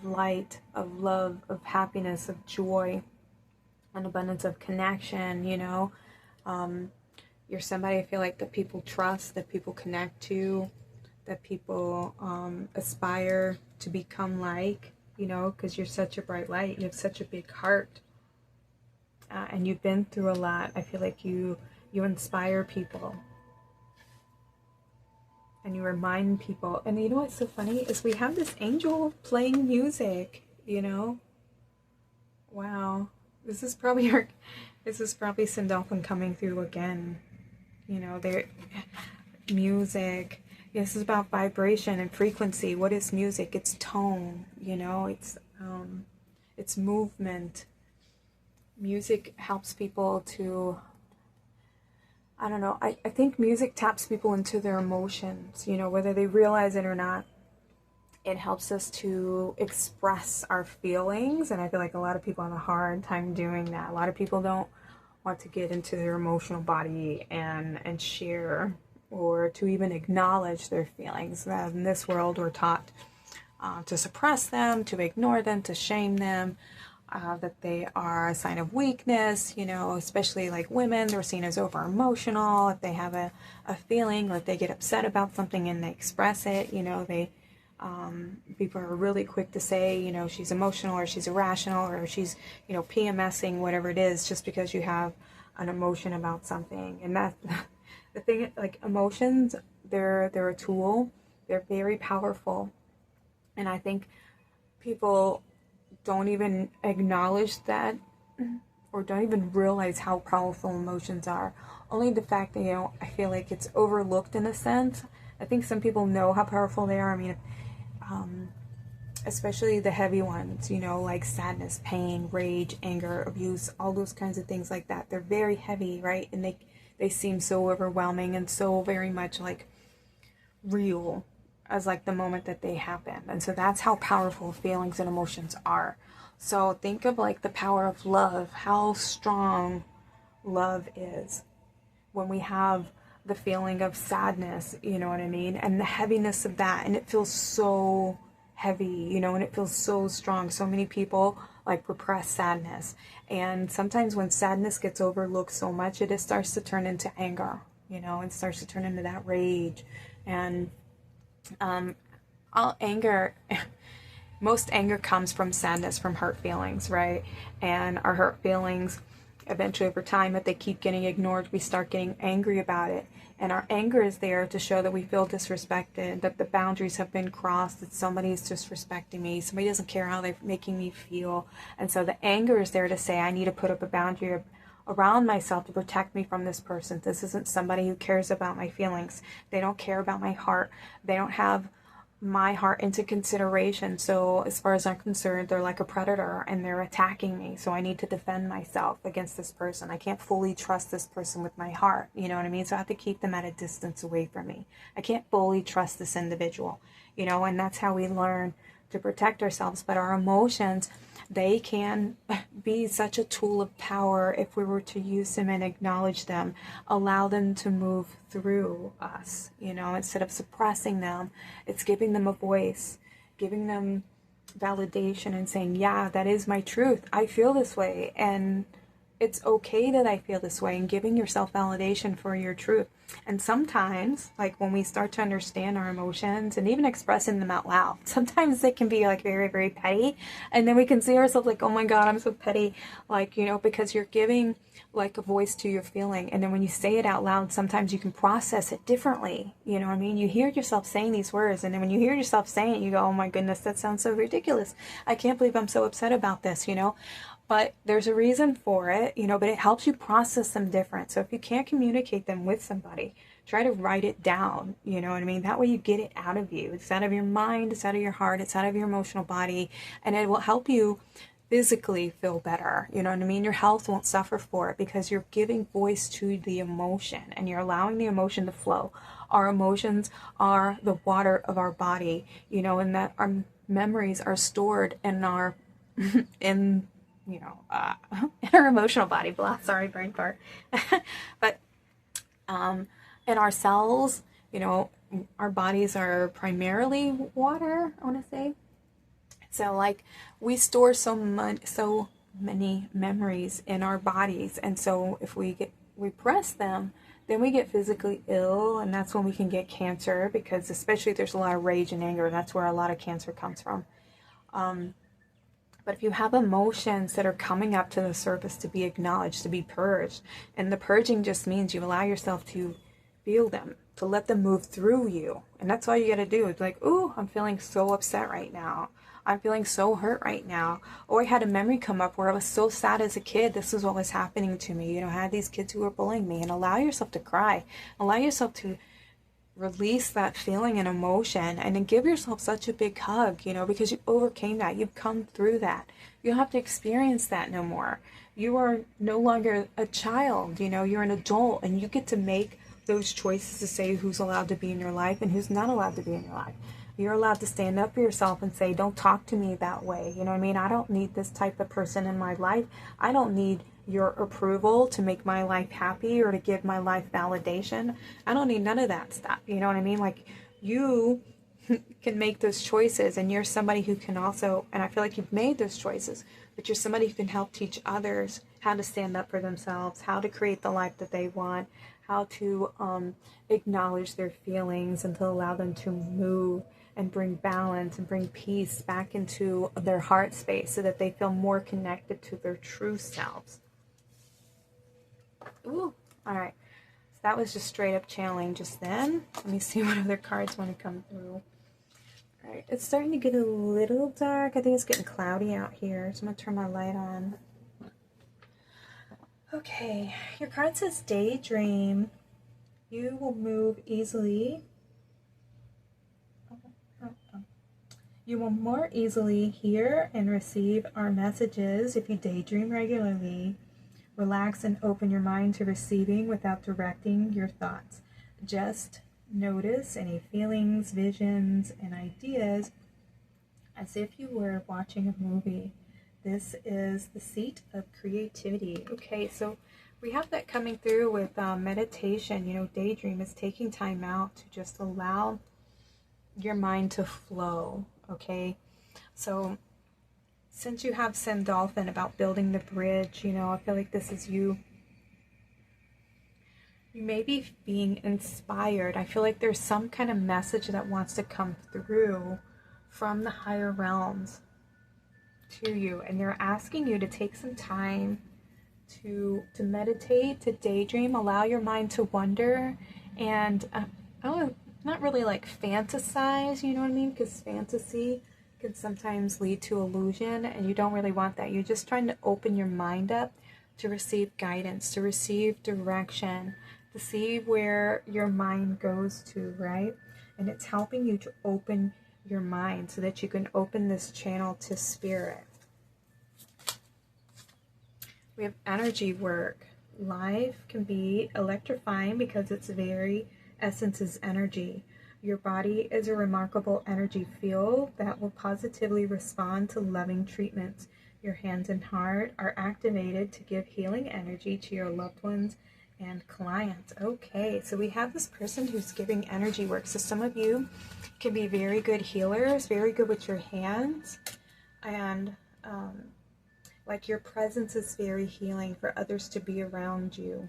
light, of love, of happiness, of joy, an abundance of connection, you know. You're somebody I feel like that people trust, that people connect to, that people aspire to become like, you know, because you're such a bright light. You have such a big heart. And you've been through a lot. I feel like you inspire people. And you remind people. And you know what's so funny is we have this angel playing music, you know. Wow. This is probably Sandaolphon coming through again. You know, their music. This is about vibration and frequency. What is music? It's tone, you know, it's movement. Music helps people to, I don't know, I think music taps people into their emotions, you know, whether they realize it or not. It helps us to express our feelings, and I feel like a lot of people have a hard time doing that. A lot of people don't want to get into their emotional body and share, or to even acknowledge their feelings. In this world, we're taught to suppress them, to ignore them, to shame them, that they are a sign of weakness, you know, especially like women, they're seen as over emotional. If they have a feeling, or if they get upset about something and they express it, you know, people are really quick to say, you know, she's emotional, or she's irrational, or she's, you know, PMSing, whatever it is, just because you have an emotion about something. And that's the thing, like emotions, they're a tool. They're very powerful. And I think people don't even acknowledge that, or don't even realize how powerful emotions are. Only the fact that, you know, I feel like it's overlooked in a sense. I think some people know how powerful they are. I mean, especially the heavy ones, you know, like sadness, pain, rage, anger, abuse, all those kinds of things like that. They're very heavy, right? And they seem so overwhelming and so very much like real as like the moment that they happen. And so that's how powerful feelings and emotions are. So think of like the power of love, how strong love is when we have the feeling of sadness, you know what I mean? And the heaviness of that. And it feels so heavy, you know, and it feels so strong. So many people like repress sadness. And sometimes when sadness gets overlooked so much, it starts to turn into anger, you know, and starts to turn into that rage. And all anger, most anger comes from sadness, from hurt feelings, right? And our hurt feelings, eventually over time, if they keep getting ignored, we start getting angry about it. And our anger is there to show that we feel disrespected, that the boundaries have been crossed, that somebody is disrespecting me, somebody doesn't care how they're making me feel. And so the anger is there to say, I need to put up a boundary around myself to protect me from this person. This isn't somebody who cares about my feelings. They don't care about my heart. They don't have my heart into consideration. So as far as I'm concerned, they're like a predator and they're attacking me. So I need to defend myself against this person. I can't fully trust this person with my heart. You know what I mean? So I have to keep them at a distance away from me. I can't fully trust this individual, you know, and that's how we learn to protect ourselves. But our emotions, they can be such a tool of power if we were to use them and acknowledge them, allow them to move through us, you know, instead of suppressing them. It's giving them a voice, giving them validation and saying, yeah, that is my truth. I feel this way, and it's okay that I feel this way, and giving yourself validation for your truth. And sometimes, like when we start to understand our emotions and even expressing them out loud, sometimes they can be like very, very petty. And then we can see ourselves like, oh my God, I'm so petty. Like, you know, because you're giving like a voice to your feeling. And then when you say it out loud, sometimes you can process it differently. You know what I mean? You hear yourself saying these words. And then when you hear yourself saying it, you go, oh my goodness, that sounds so ridiculous. I can't believe I'm so upset about this, you know? But there's a reason for it, you know, but it helps you process them different. So if you can't communicate them with somebody, try to write it down, you know what I mean? That way you get it out of you. It's out of your mind, it's out of your heart, it's out of your emotional body, and it will help you physically feel better. You know what I mean? Your health won't suffer for it because you're giving voice to the emotion and you're allowing the emotion to flow. Our emotions are the water of our body, you know, and that our memories are stored in our in you know in our emotional body. Blah, sorry, brain fart. But in our cells, you know, our bodies are primarily water, I want to say. So like we store so many memories in our bodies, and so if we repress them, then we get physically ill, and that's when we can get cancer, because especially if there's a lot of rage and anger, that's where a lot of cancer comes from. But if you have emotions that are coming up to the surface to be acknowledged, to be purged, and the purging just means you allow yourself to feel them, to let them move through you. And that's all you got to do. It's like, ooh, I'm feeling so upset right now. I'm feeling so hurt right now. Or I had a memory come up where I was so sad as a kid. This is what was happening to me. You know, I had these kids who were bullying me. And allow yourself to cry. Allow yourself to release that feeling and emotion, and then give yourself such a big hug, you know, because you overcame that. You've come through that. You don't have to experience that no more. You are no longer a child, you know, you're an adult, and you get to make those choices to say who's allowed to be in your life and who's not allowed to be in your life. You're allowed to stand up for yourself and say, don't talk to me that way. You know what I mean? I don't need this type of person in my life. I don't need your approval to make my life happy or to give my life validation. I don't need none of that stuff. You know what I mean? Like, you can make those choices, and you're somebody who can also, and I feel like you've made those choices, but you're somebody who can help teach others how to stand up for themselves, how to create the life that they want, how to acknowledge their feelings and to allow them to move and bring balance and bring peace back into their heart space so that they feel more connected to their true selves. Ooh, all right. So that was just straight up channeling just then. Let me see what other cards want to come through. All right, it's starting to get a little dark. I think it's getting cloudy out here, so I'm going to turn my light on. Okay, your card says daydream. You will move easily. You will more easily hear and receive our messages if you daydream regularly. Relax and open your mind to receiving without directing your thoughts. Just notice any feelings, visions, and ideas as if you were watching a movie. This is the seat of creativity. Okay, so we have that coming through with meditation. You know, daydream is taking time out to just allow your mind to flow. Okay, so since you have Sandaolphon about building the bridge, you know, I feel like this is you. You may be being inspired. I feel like there's some kind of message that wants to come through from the higher realms to you, and they're asking you to take some time to meditate, to daydream, allow your mind to wander, and not really like fantasize, you know what I mean? Because fantasy can sometimes lead to illusion, and you don't really want that. You're just trying to open your mind up to receive guidance, to receive direction, to see where your mind goes to, right? And it's helping you to open your mind so that you can open this channel to spirit. We have energy work. Life can be electrifying because its very essence is energy. Your body is a remarkable energy field that will positively respond to loving treatments. Your hands and heart are activated to give healing energy to your loved ones and clients. Okay, so we have this person who's giving energy work. So some of you can be very good healers, very good with your hands, and like your presence is very healing for others to be around you.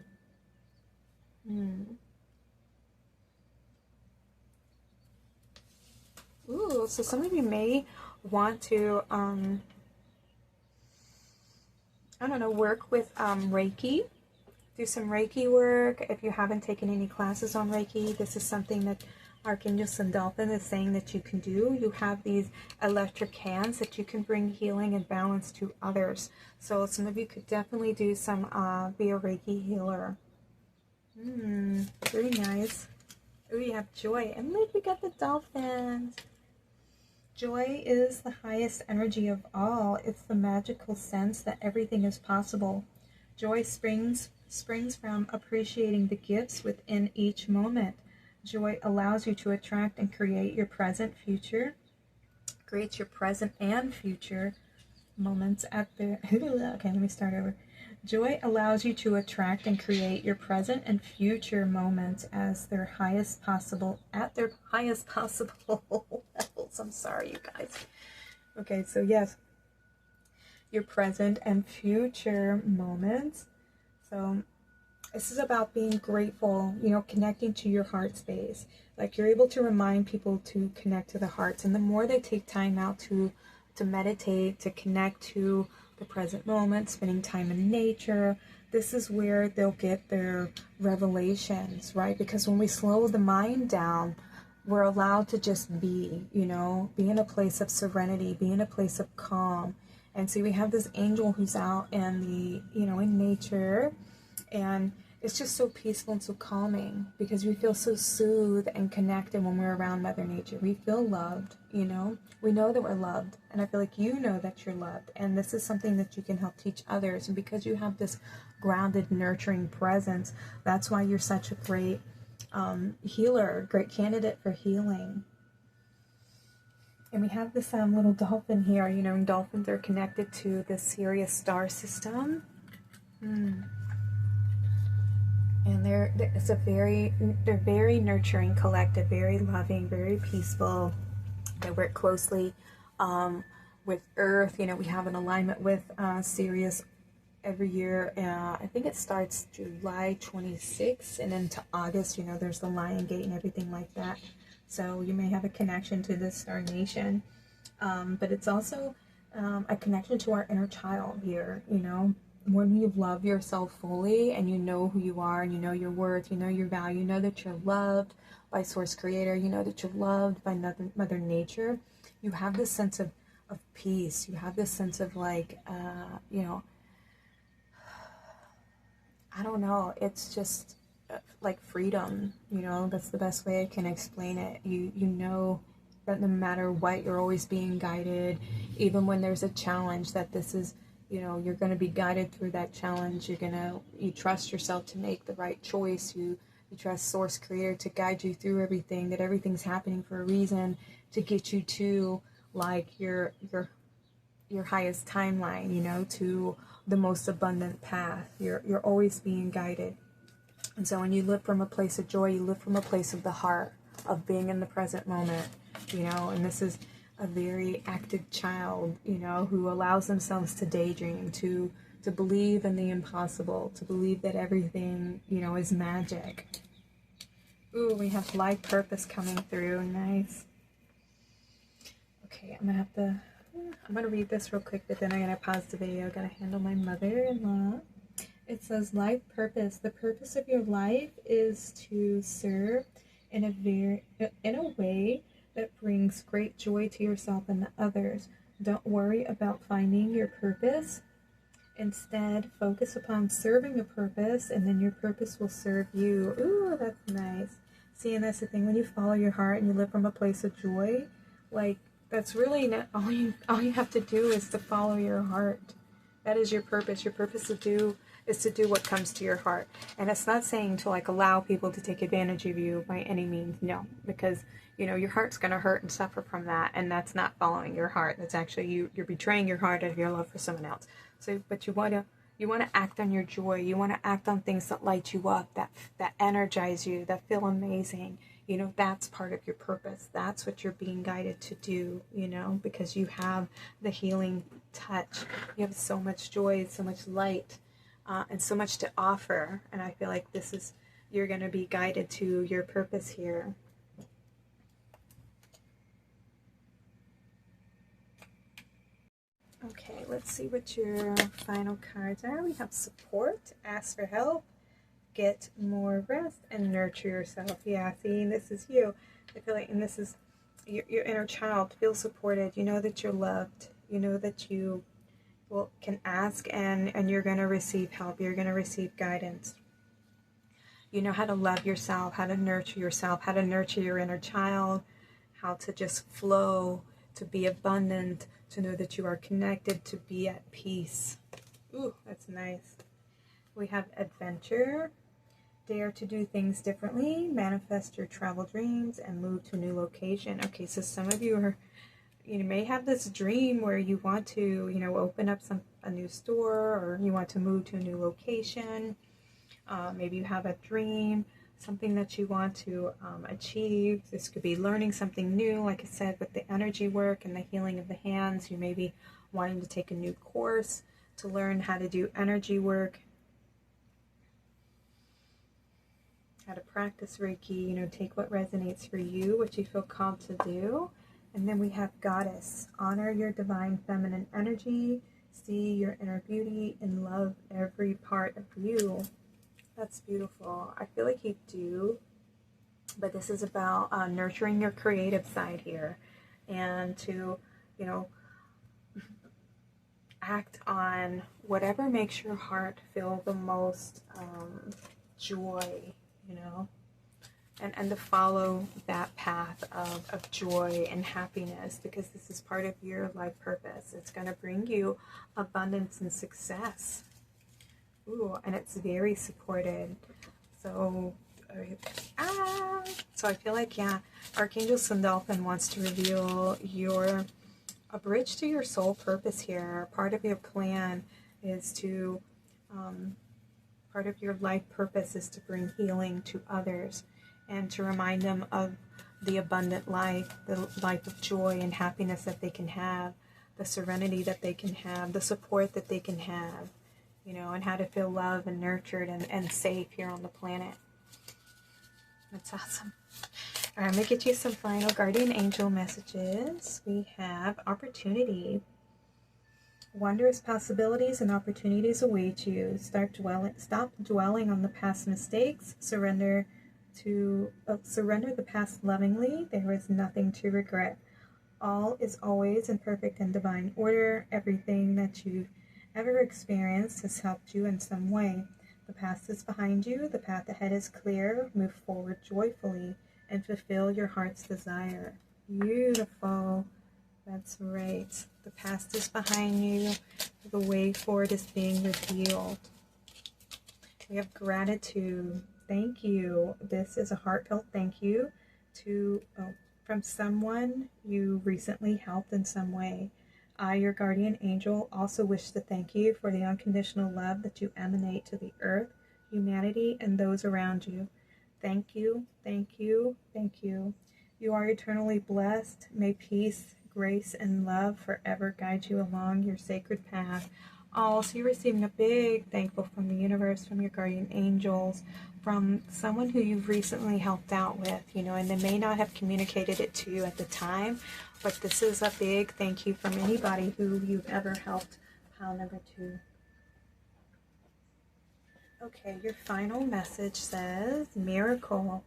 Ooh, so some of you may want to, I don't know, work with Reiki. Do some Reiki work. If you haven't taken any classes on Reiki, this is something that Archangel Sandaolphon is saying that you can do. You have these electric hands that you can bring healing and balance to others. So some of you could definitely do some, be a Reiki healer. Very nice. Oh, we have joy. And look, we got the dolphins. Joy is the highest energy of all. It's the magical sense that everything is possible. Joy springs from appreciating the gifts within each moment. Joy allows you to attract and create your present, future. Creates your present and future moments at the okay, let me start over. Joy allows you to attract and create your present and future moments as their highest possible levels. I'm sorry, you guys. Okay, so yes, your present and future moments. So this is about being grateful, connecting to your heart space. Like, you're able to remind people to connect to the hearts, and the more they take time out to meditate, to connect to the present moment, spending time in nature, this is where they'll get their revelations, right? Because when we slow the mind down, we're allowed to just be in a place of serenity, be in a place of calm. And see, we have this angel who's out in the, in nature, and it's just so peaceful and so calming because we feel so soothed and connected when we're around Mother Nature. We feel loved, we know that we're loved, and I feel like that you're loved, and this is something that you can help teach others. And because you have this grounded, nurturing presence, that's why you're such a great healer, great candidate for healing. And we have this little dolphin here. And dolphins are connected to the Sirius star system. And they're very nurturing collective, very loving, very peaceful. They work closely with Earth. We have an alignment with Sirius every year. I think it starts July 26th and into August. There's the Lion Gate and everything like that. So you may have a connection to this star nation. But it's also a connection to our inner child here, When you love yourself fully and you know who you are and you know your worth, you know your value, you know that you're loved by Source Creator, you know that you're loved by Mother Nature, you have this sense of peace. You have this sense of I don't know, it's just like freedom, that's the best way I can explain it. You know that no matter what, you're always being guided, even when there's a challenge, that this is, you're going to be guided through that challenge. You trust yourself to make the right choice. You trust Source Creator to guide you through everything, that everything's happening for a reason to get you to your highest timeline, to the most abundant path. You're always being guided. And so when you live from a place of joy, you live from a place of the heart, of being in the present moment, and this is a very active child, who allows themselves to daydream, to believe in the impossible, to believe that everything, is magic. Ooh, we have life purpose coming through. Nice. Okay, I'm gonna read this real quick, but then I'm gonna pause the video. I'm gonna handle my mother-in-law. It says, life purpose. The purpose of your life is to serve in a way that brings great joy to yourself and others. Don't worry about finding your purpose. Instead, focus upon serving a purpose, and then your purpose will serve you. Ooh, that's nice. See, and that's the thing, when you follow your heart and you live from a place of joy, that's really not all you have to do is to follow your heart. That is your purpose. Your purpose is to do what comes to your heart. And it's not saying to allow people to take advantage of you by any means. No, because your heart's going to hurt and suffer from that, and that's not following your heart. That's actually you're betraying your heart out of your love for someone else. So, but you want to act on your joy. You want to act on things that light you up, that energize you, that feel amazing. That's part of your purpose. That's what you're being guided to do, because you have the healing touch. You have so much joy, so much light, and so much to offer. And I feel like you're going to be guided to your purpose here. Okay, let's see what your final cards are. We have support, ask for help, get more rest, and nurture yourself. Yeah, see, this is you. I feel like, and this is your inner child. Feel supported. You know that you're loved. You know that you can ask, and you're going to receive help. You're going to receive guidance. you know how to love yourself, how to nurture yourself, how to nurture your inner child, how to just flow, to be abundant, to know that you are connected, to be at peace. Ooh, that's nice. We have adventure. Dare to do things differently, manifest your travel dreams, and move to a new location. Okay, so some of you may have this dream where you want to, open up a new store, or you want to move to a new location. Maybe you have a dream, something that you want to achieve. This could be learning something new, like I said, with the energy work and the healing of the hands. You may be wanting to take a new course to learn how to do energy work, how to practice Reiki, take what resonates for you, what you feel called to do. And then we have Goddess. Honor your divine feminine energy. See your inner beauty and love every part of you. That's beautiful. I feel like you do, but this is about nurturing your creative side here, and to, act on whatever makes your heart feel the most joy, and to follow that path of joy and happiness, because this is part of your life purpose. It's going to bring you abundance and success. Ooh, and it's very supported. So I feel like, Archangel Sandaolphon wants to reveal a bridge to your soul purpose here. Part of your plan is to, part of your life purpose is to bring healing to others, and to remind them of the abundant life, the life of joy and happiness that they can have, the serenity that they can have, the support that they can have, and how to feel loved and nurtured and safe here on the planet. That's awesome. All right, I'm going to get you some final guardian angel messages. We have opportunity. Wondrous possibilities and opportunities await you. Stop dwelling on the past mistakes. Surrender the past lovingly. There is nothing to regret. All is always in perfect and divine order. Everything that you've ever experienced has helped you in some way. The past is behind you. The path ahead is clear. Move forward joyfully and fulfill your heart's desire. Beautiful. That's right. The past is behind you. The way forward is being revealed. We have gratitude. Thank you. This is a heartfelt thank you from someone you recently helped in some way. I, your guardian angel, also wish to thank you for the unconditional love that you emanate to the earth, humanity, and those around you. Thank you, thank you, thank you. You are eternally blessed. May peace, grace, and love forever guide you along your sacred path. Oh, so you're receiving a big thankful from the universe, from your guardian angels, from someone who you've recently helped out with, and they may not have communicated it to you at the time, but this is a big thank you from anybody who you've ever helped. Pile number 2. Okay, your final message says, miracle.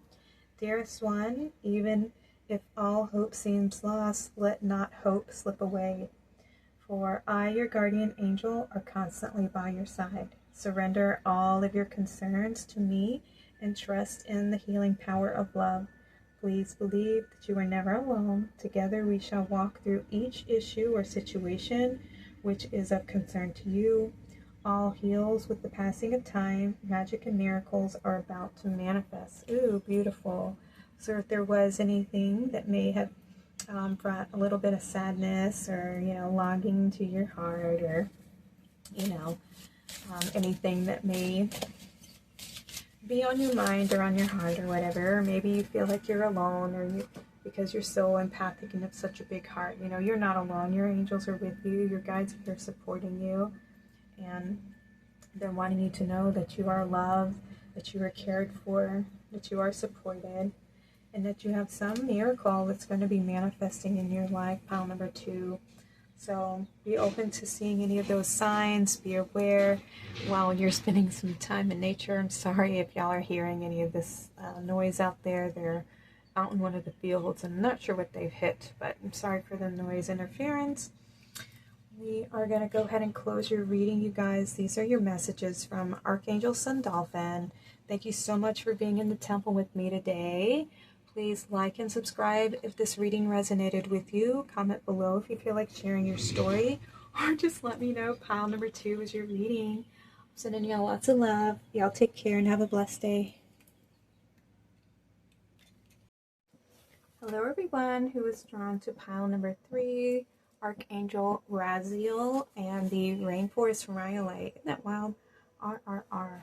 Dearest one, even if all hope seems lost, let not hope slip away. For I, your guardian angel, are constantly by your side. Surrender all of your concerns to me and trust in the healing power of love. Please believe that you are never alone. Together we shall walk through each issue or situation which is of concern to you. All heals with the passing of time. Magic and miracles are about to manifest. Ooh, beautiful. So if there was anything that may have brought a little bit of sadness, or longing to your heart, or anything that may be on your mind or on your heart or whatever, or maybe you feel like you're alone, or because you're so empathic and have such a big heart, you're not alone. Your angels are with you. Your guides are here supporting you, and they're wanting you to know that you are loved, that you are cared for, that you are supported, and that you have some miracle that's going to be manifesting in your life. Pile number 2. So be open to seeing any of those signs. Be aware while you're spending some time in nature. I'm sorry if y'all are hearing any of this noise out there. They're out in one of the fields. I'm not sure what they've hit, but I'm sorry for the noise interference. We are going to go ahead and close your reading, you guys. These are your messages from Archangel Sandaolphon. Thank you so much for being in the temple with me today. Please like and subscribe if this reading resonated with you. Comment below if you feel like sharing your story, or just let me know pile number 2 is your reading. I'm sending y'all lots of love. Y'all take care and have a blessed day. Hello everyone who is drawn to pile number 3, Archangel Raziel and the Rainforest Rhyolite. Isn't that wild? RRR.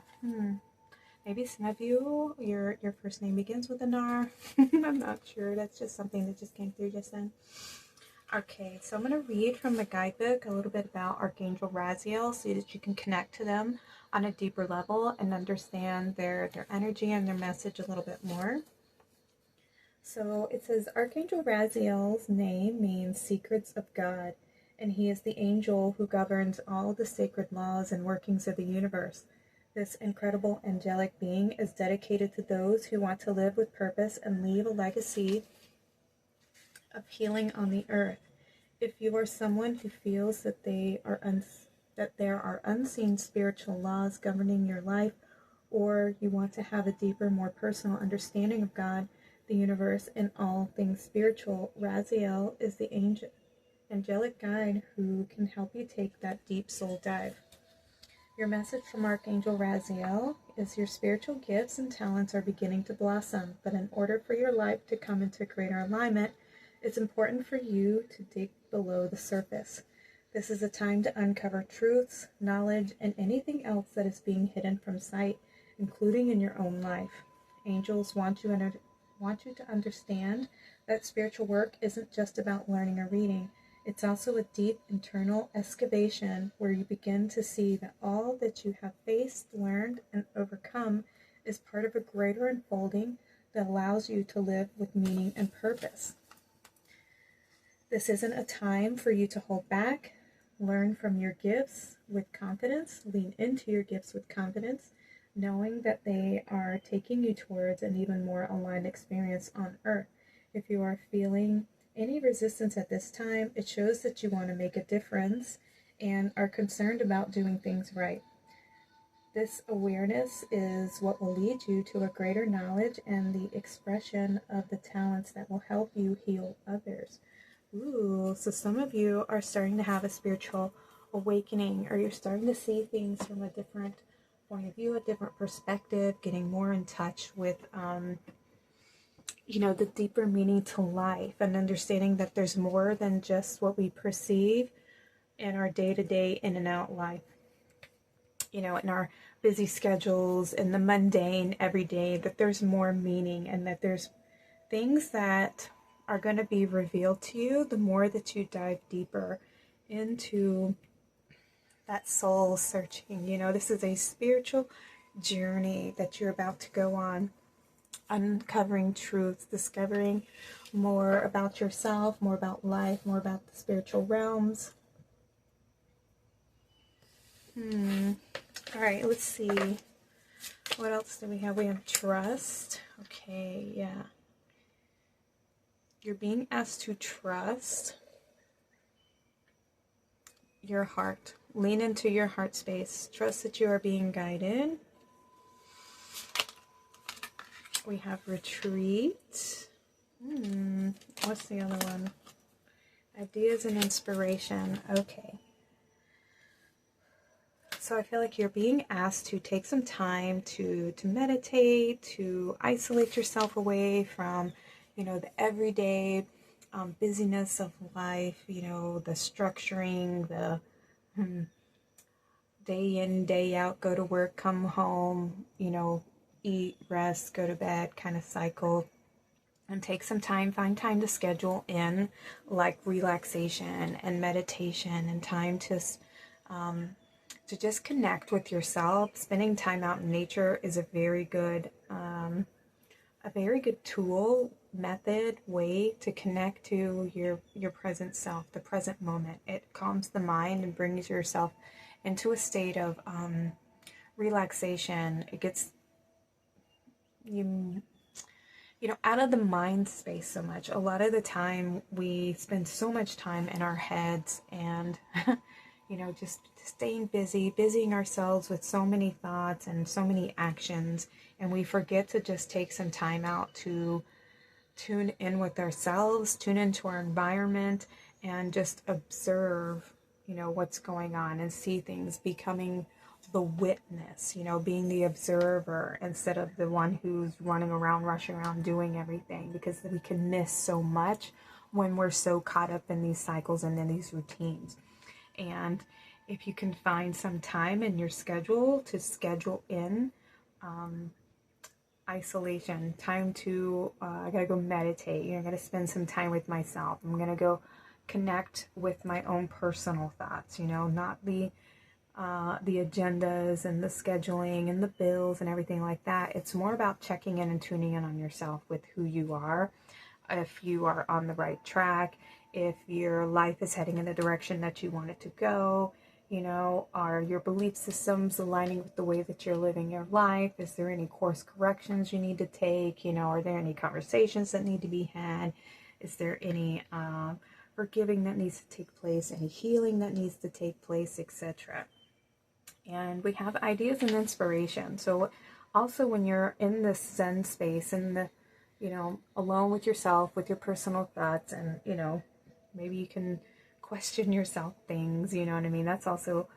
Maybe some of you, your first name begins with an R. I'm not sure. That's just something that just came through just then. Okay, so I'm going to read from the guidebook a little bit about Archangel Raziel so that you can connect to them on a deeper level and understand their energy and their message a little bit more. So it says, Archangel Raziel's name means secrets of God, and he is the angel who governs all the sacred laws and workings of the universe. This incredible angelic being is dedicated to those who want to live with purpose and leave a legacy of healing on the earth. If you are someone who feels that there are unseen spiritual laws governing your life, or you want to have a deeper, more personal understanding of God, the universe, and all things spiritual, Raziel is the angelic guide who can help you take that deep soul dive. Your message from Archangel Raziel is your spiritual gifts and talents are beginning to blossom, but in order for your life to come into greater alignment, it's important for you to dig below the surface. This is a time to uncover truths, knowledge, and anything else that is being hidden from sight, including in your own life. Angels want you to understand that spiritual work isn't just about learning or reading. It's also a deep internal excavation where you begin to see that all that you have faced, learned, and overcome is part of a greater unfolding that allows you to live with meaning and purpose. This isn't a time for you to hold back. Learn from your gifts with confidence. Lean into your gifts with confidence, knowing that they are taking you towards an even more aligned experience on Earth. If you are feeling any resistance at this time, it shows that you want to make a difference and are concerned about doing things right. This awareness is what will lead you to a greater knowledge and the expression of the talents that will help you heal others. Ooh, so some of you are starting to have a spiritual awakening, or you're starting to see things from a different point of view, a different perspective, getting more in touch with the deeper meaning to life, and understanding that there's more than just what we perceive in our day-to-day in and out life, in our busy schedules, in the mundane everyday, that there's more meaning, and that there's things that are going to be revealed to you the more that you dive deeper into that soul searching. This is a spiritual journey that you're about to go on, uncovering truths, discovering more about yourself, more about life, more about the spiritual realms. All right, let's see. What else do we have? We have trust. Okay, yeah. You're being asked to trust your heart. Lean into your heart space. Trust that you are being guided. We have retreat. What's the other one? Ideas and inspiration. Okay. So I feel like you're being asked to take some time to meditate, to isolate yourself away from, the everyday busyness of life, the structuring, the day in, day out, go to work, come home, eat, rest, go to bed kind of cycle. And take some time, find time to schedule in like relaxation and meditation, and time to just connect with yourself. Spending time out in nature is a very good tool, method, way to connect to your present self, the present moment. It calms the mind and brings yourself into a state of relaxation. It gets you out of the mind space so much. A lot of the time we spend so much time in our heads, and just staying busy, busying ourselves with so many thoughts and so many actions, and we forget to just take some time out to tune in with ourselves, tune into our environment, and just observe, what's going on and see things, becoming the witness, being the observer instead of the one who's running around, rushing around, doing everything, because we can miss so much when we're so caught up in these cycles and in these routines. And if you can find some time in your schedule to schedule in isolation, time to, I gotta go meditate, I gotta spend some time with myself, I'm gonna go connect with my own personal thoughts, not the agendas and the scheduling and the bills and everything like that. It's more about checking in and tuning in on yourself with who you are, if you are on the right track, if your life is heading in the direction that you want it to go. Are your belief systems aligning with the way that you're living your life? Is there any course corrections you need to take? Are there any conversations that need to be had? Is there any forgiving that needs to take place? Any healing that needs to take place, etc.? And we have ideas and inspiration. So also when you're in this Zen space, in the, alone with yourself, with your personal thoughts, and, maybe you can question yourself things, what I mean? That's also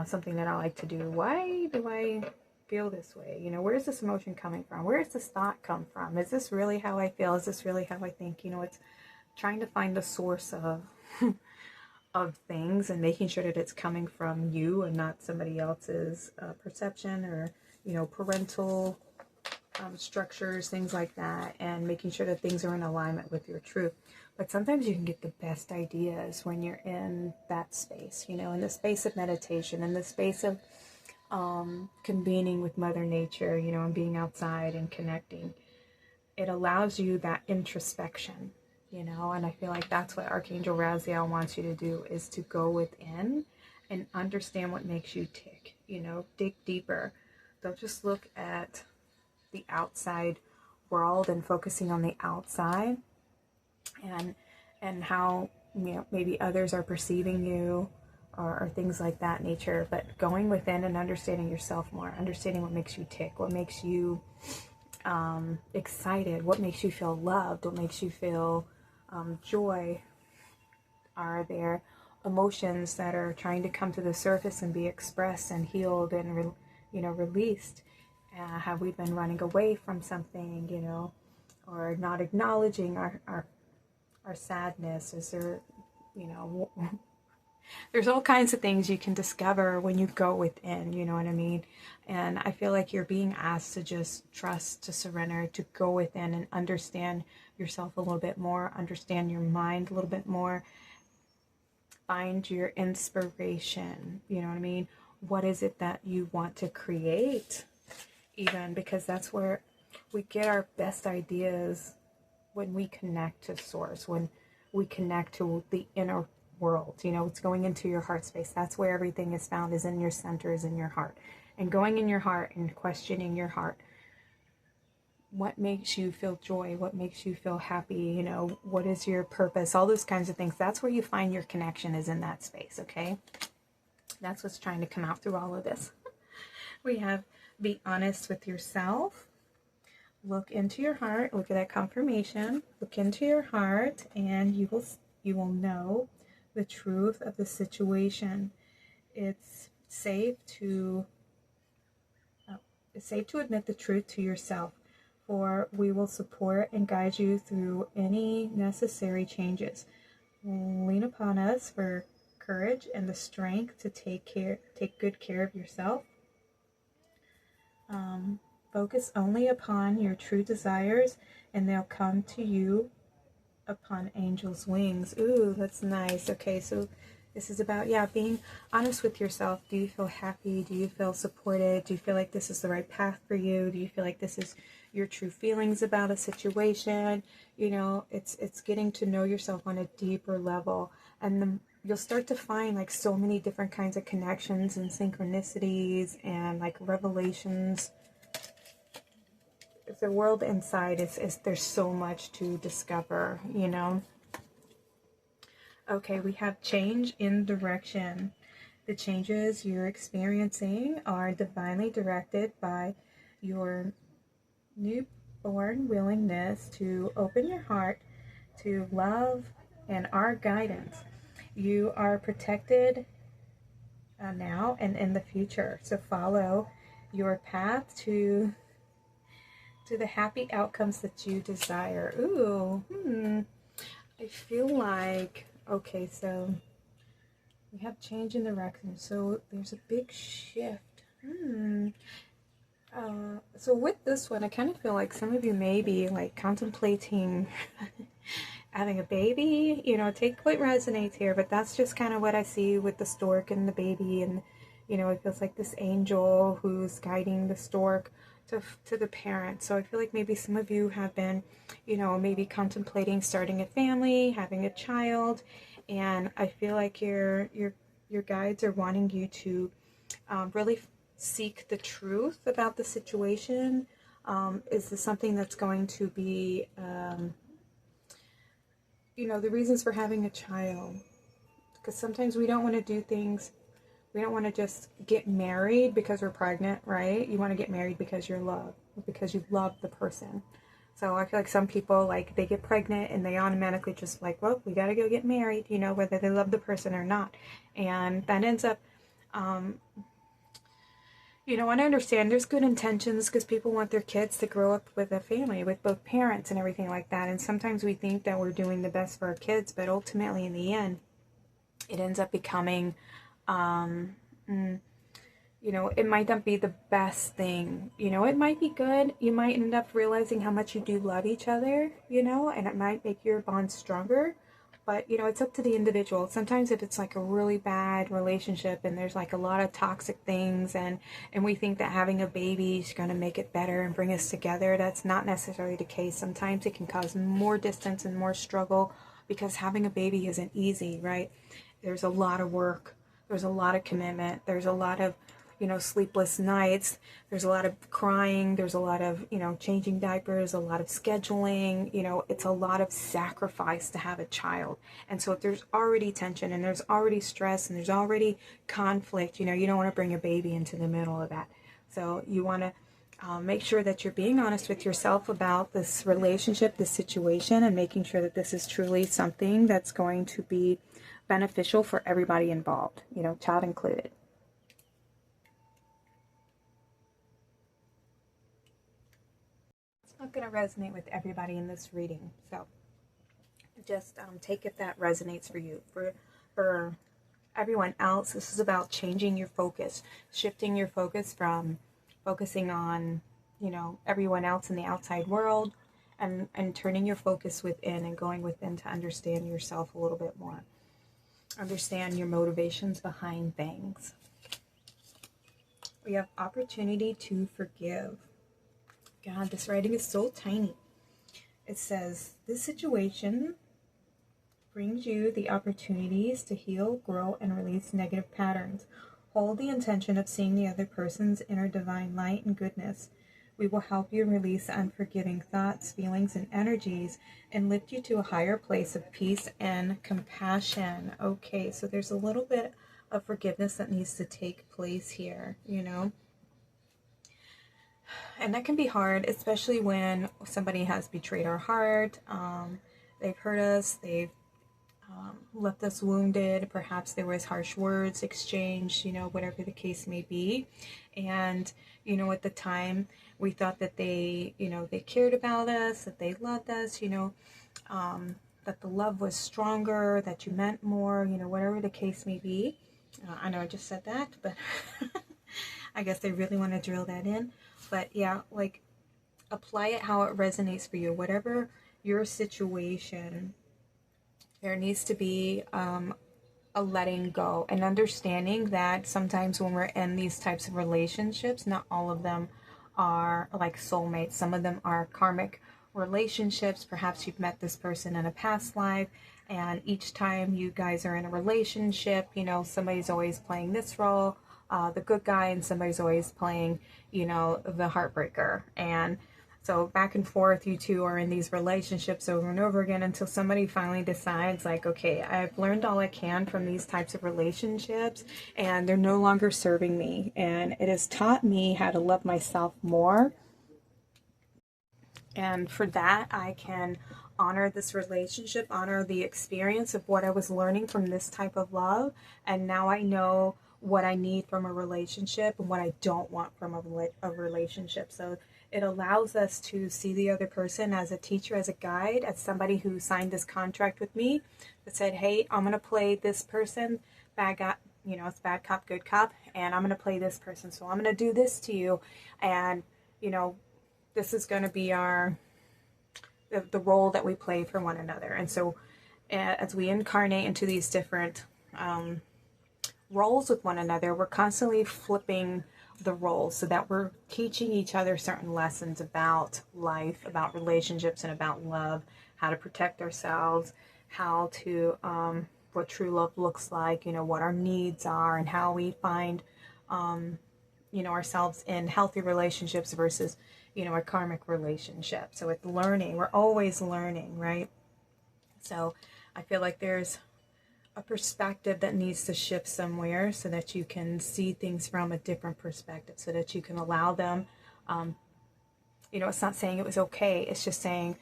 something that I like to do. Why do I feel this way? Where's this emotion coming from? Where does this thought come from? Is this really how I feel? Is this really how I think? It's trying to find the source of of things and making sure that it's coming from you and not somebody else's perception or, parental structures, things like that, and making sure that things are in alignment with your truth. But sometimes you can get the best ideas when you're in that space, in the space of meditation, in the space of convening with Mother Nature, and being outside and connecting. It allows you that introspection, and I feel like that's what Archangel Raziel wants you to do, is to go within and understand what makes you tick, dig deeper. Don't just look at the outside world and focusing on the outside and how maybe others are perceiving you or things like that nature, but going within and understanding yourself more, understanding what makes you tick, what makes you excited, what makes you feel loved, what makes you feel joy. Are there emotions that are trying to come to the surface and be expressed and healed and released? Have we been running away from something, or not acknowledging our sadness? Is there, there's all kinds of things you can discover when you go within, you know what I mean? And I feel like you're being asked to just trust, to surrender, to go within and understand yourself a little bit more, understand your mind a little bit more, find your inspiration, you know what I mean? What is it that you want to create? Even because that's where we get our best ideas, when we connect to source, when we connect to the inner world, it's going into your heart space. That's where everything is found, is in your center, is in your heart. And going in your heart and questioning your heart, what makes you feel joy, what makes you feel happy, what is your purpose, all those kinds of things. That's where you find your connection, is in that space. Okay, that's what's trying to come out through all of this. We have be honest with yourself. Look into your heart. Look at that confirmation. Look into your heart, and you will know the truth of the situation. It's safe to admit the truth to yourself, for we will support and guide you through any necessary changes. Lean upon us for courage and the strength to take good care of yourself. Focus only upon your true desires, and they'll come to you upon angels' wings. Ooh, that's nice. Okay, so this is about, being honest with yourself. Do you feel happy? Do you feel supported? Do you feel like this is the right path for you? Do you feel like this is your true feelings about a situation? It's getting to know yourself on a deeper level, and you'll start to find like so many different kinds of connections and synchronicities and like revelations. The world inside is there's so much to discover, Okay, we have change in direction. The changes you're experiencing are divinely directed by your newborn willingness to open your heart to love and our guidance. You are protected now and in the future. So follow your path to the happy outcomes that you desire. Ooh, I feel like, okay, so we have change in direction. So there's a big shift. So with this one, I kind of feel like some of you may be like contemplating having a baby. Take what resonates here, but that's just kind of what I see with the stork and the baby. And, it feels like this angel who's guiding the stork to the parent. So I feel like maybe some of you have been, maybe contemplating starting a family, having a child. And I feel like your guides are wanting you to really seek the truth about the situation. Is this something that's going to be, the reasons for having a child? Because sometimes we don't want to do things, we don't want to just get married because we're pregnant, right? You want to get married because you're loved, because you love the person. So I feel like some people, like, they get pregnant and they automatically just like, well, we got to go get married, whether they love the person or not. And that ends up, and I understand there's good intentions because people want their kids to grow up with a family, with both parents and everything like that. And sometimes we think that we're doing the best for our kids, but ultimately in the end, it ends up becoming, it might not be the best thing. It might be good. You might end up realizing how much you do love each other, and it might make your bond stronger. But, it's up to the individual. Sometimes if it's like a really bad relationship and there's like a lot of toxic things and we think that having a baby is going to make it better and bring us together, that's not necessarily the case. Sometimes it can cause more distance and more struggle because having a baby isn't easy, right? There's a lot of work. There's a lot of commitment. There's a lot of, sleepless nights. There's a lot of crying. There's a lot of, changing diapers, a lot of scheduling. It's a lot of sacrifice to have a child. And so if there's already tension and there's already stress and there's already conflict, you don't want to bring a baby into the middle of that. So you want to make sure that you're being honest with yourself about this relationship, this situation, and making sure that this is truly something that's going to be beneficial for everybody involved, child included. Not going to resonate with everybody in this reading, so just take if that resonates for you. For everyone else, this is about changing your focus, shifting your focus from focusing on everyone else in the outside world and turning your focus within and going within to understand yourself a little bit more, understand your motivations behind things. We have opportunity to forgive. God, this writing is so tiny. It says, this situation brings you the opportunities to heal, grow, and release negative patterns. Hold the intention of seeing the other person's inner divine light and goodness. We will help you release unforgiving thoughts, feelings, and energies and lift you to a higher place of peace and compassion. Okay, so there's a little bit of forgiveness that needs to take place here, And that can be hard, especially when somebody has betrayed our heart. They've hurt us. They've left us wounded. Perhaps there was harsh words exchanged, whatever the case may be. And, at the time we thought that they cared about us, that they loved us, that the love was stronger, that you meant more, whatever the case may be. I know I just said that, but I guess they really want to drill that in. But yeah, like, apply it how it resonates for you. Whatever your situation, there needs to be a letting go and understanding that sometimes when we're in these types of relationships, not all of them are like soulmates. Some of them are karmic relationships. Perhaps you've met this person in a past life, and each time you guys are in a relationship, somebody's always playing this role, the good guy, and somebody's always playing, the heartbreaker. And So back and forth, you two are in these relationships over and over again until somebody finally decides, like, okay, I've learned all I can from these types of relationships and they're no longer serving me. And it has taught me how to love myself more. And for that, I can honor this relationship, honor the experience of what I was learning from this type of love. And now I know what I need from a relationship and what I don't want from a relationship. So it allows us to see the other person as a teacher, as a guide, as somebody who signed this contract with me that said, hey, I'm going to play this person, bad guy, it's bad cop, good cop, and I'm going to play this person. So I'm going to do this to you. And, this is going to be the role that we play for one another. And so as we incarnate into these different roles with one another, we're constantly flipping the roles so that we're teaching each other certain lessons about life, about relationships, and about love, how to protect ourselves, how to what true love looks like, what our needs are, and how we find ourselves in healthy relationships versus a karmic relationship. So it's learning. We're always learning, right? So I feel like there's a perspective that needs to shift somewhere so that you can see things from a different perspective, so that you can allow them. It's not saying it was okay. It's just saying,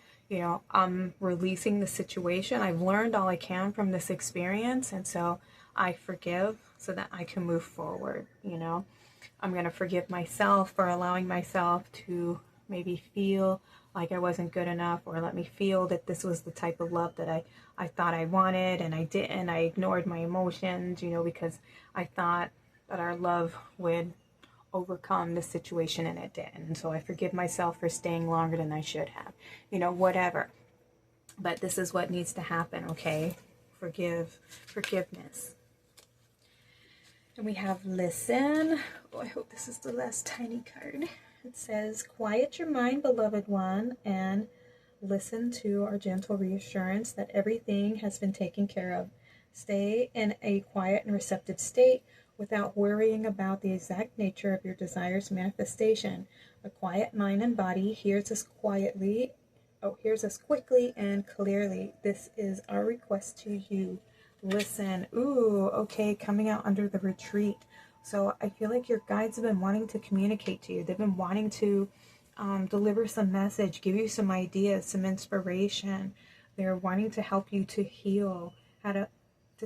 I'm releasing the situation. I've learned all I can from this experience. And so I forgive so that I can move forward. I'm going to forgive myself for allowing myself to maybe feel like I wasn't good enough, or let me feel that this was the type of love that I thought I wanted and I didn't. I ignored my emotions, because I thought that our love would overcome the situation and it didn't. And so I forgive myself for staying longer than I should have, whatever. But this is what needs to happen, okay? Forgiveness. And we have listen. Oh, I hope this is the last tiny card. It says, quiet your mind, beloved one, and listen to our gentle reassurance that everything has been taken care of. Stay in a quiet and receptive state without worrying about the exact nature of your desire's manifestation. A quiet mind and body hears us quickly and clearly. This is our request to you. Listen. Ooh, okay, coming out under the retreat. So I feel like your guides have been wanting to communicate to you. They've been wanting to deliver some message, give you some ideas, some inspiration. They're wanting to help you to heal, to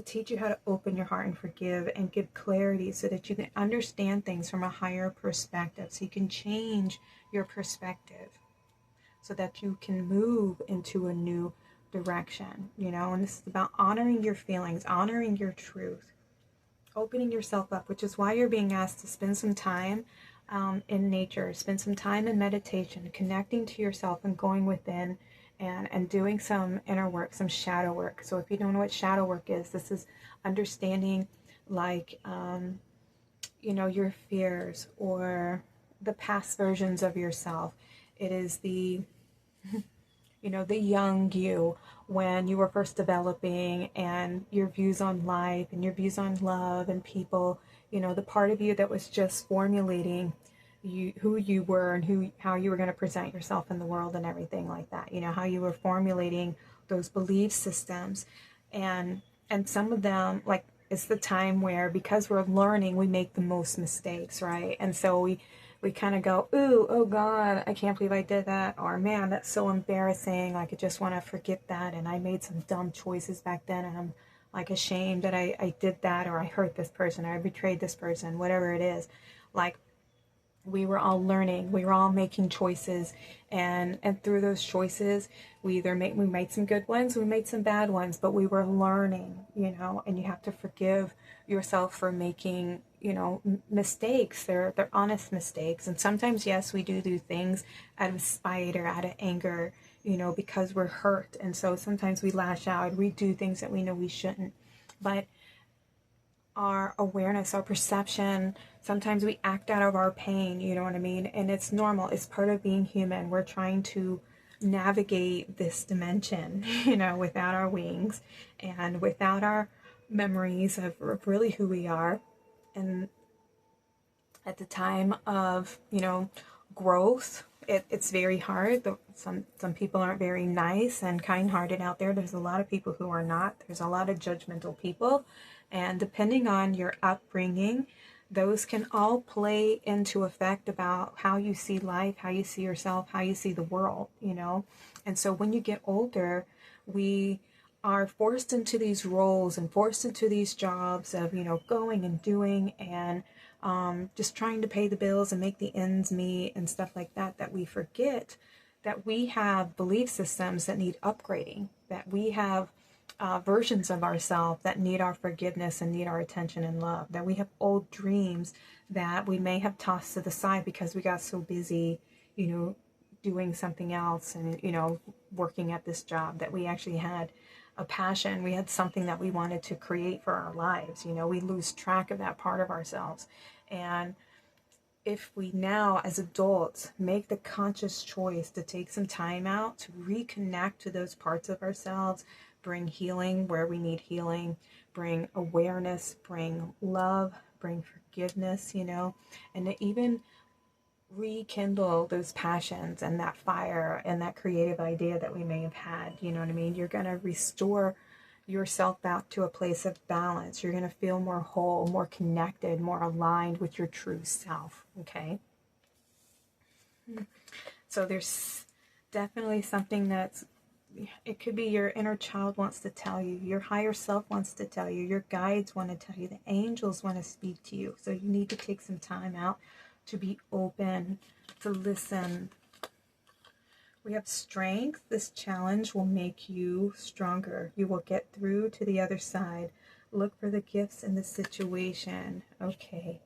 teach you how to open your heart and forgive and give clarity so that you can understand things from a higher perspective, so you can change your perspective, so that you can move into a new direction, and this is about honoring your feelings, honoring your truth, opening yourself up, which is why you're being asked to spend some time in nature, spend some time in meditation, connecting to yourself and going within and doing some inner work, some shadow work. So if you don't know what shadow work is, this is understanding like, your fears or the past versions of yourself. It is the young you when you were first developing, and your views on life and your views on love and people, the part of you that was just formulating who you were and how you were going to present yourself in the world and everything like that, how you were formulating those belief systems. And some of them, like, it's the time where, because we're learning, we make the most mistakes, right? And so we kind of go, ooh, oh God, I can't believe I did that. Or, man, that's so embarrassing. Like, I just want to forget that. And I made some dumb choices back then. And I'm like ashamed that I did that, or I hurt this person, or I betrayed this person, whatever it is. Like, we were all learning, we were all making choices, and through those choices, we made some good ones, we made some bad ones, but we were learning, and you have to forgive yourself for making, mistakes. They're honest mistakes. And sometimes, yes, we do things out of spite or out of anger, because we're hurt. And so sometimes we lash out, we do things that we know we shouldn't. But our awareness, our perception, sometimes we act out of our pain, you know what I mean? And it's normal. It's part of being human. We're trying to navigate this dimension, without our wings and without our memories of really who we are. And at the time of, growth. It's very hard. Some people aren't very nice and kind-hearted out there. There's a lot of people who are not. There's a lot of judgmental people. And depending on your upbringing, those can all play into effect about how you see life, how you see yourself, how you see the world, you know. And so when you get older, we are forced into these roles and forced into these jobs of, you know, going and doing and just trying to pay the bills and make the ends meet and stuff like that, that we forget that we have belief systems that need upgrading, that we have versions of ourselves that need our forgiveness and need our attention and love, that we have old dreams that we may have tossed to the side because we got so busy, you know, doing something else and, you know, working at this job, that we actually had a passion. We had something that we wanted to create for our lives. You know, we lose track of that part of ourselves. And if we now, as adults, make the conscious choice to take some time out to reconnect to those parts of ourselves, bring healing where we need healing, bring awareness, bring love, bring forgiveness, you know, and to even rekindle those passions and that fire and that creative idea that we may have had, you know what I mean? You're going to restore yourself back to a place of balance. You're going to feel more whole, more connected, more aligned with your true self, okay? So there's definitely something that's, it could be your inner child wants to tell you, your higher self wants to tell you, your guides want to tell you, the angels want to speak to you. So you need to take some time out to be open, to listen. We have strength. This challenge will make you stronger. You will get through to the other side. Look for the gifts in the situation. Okay.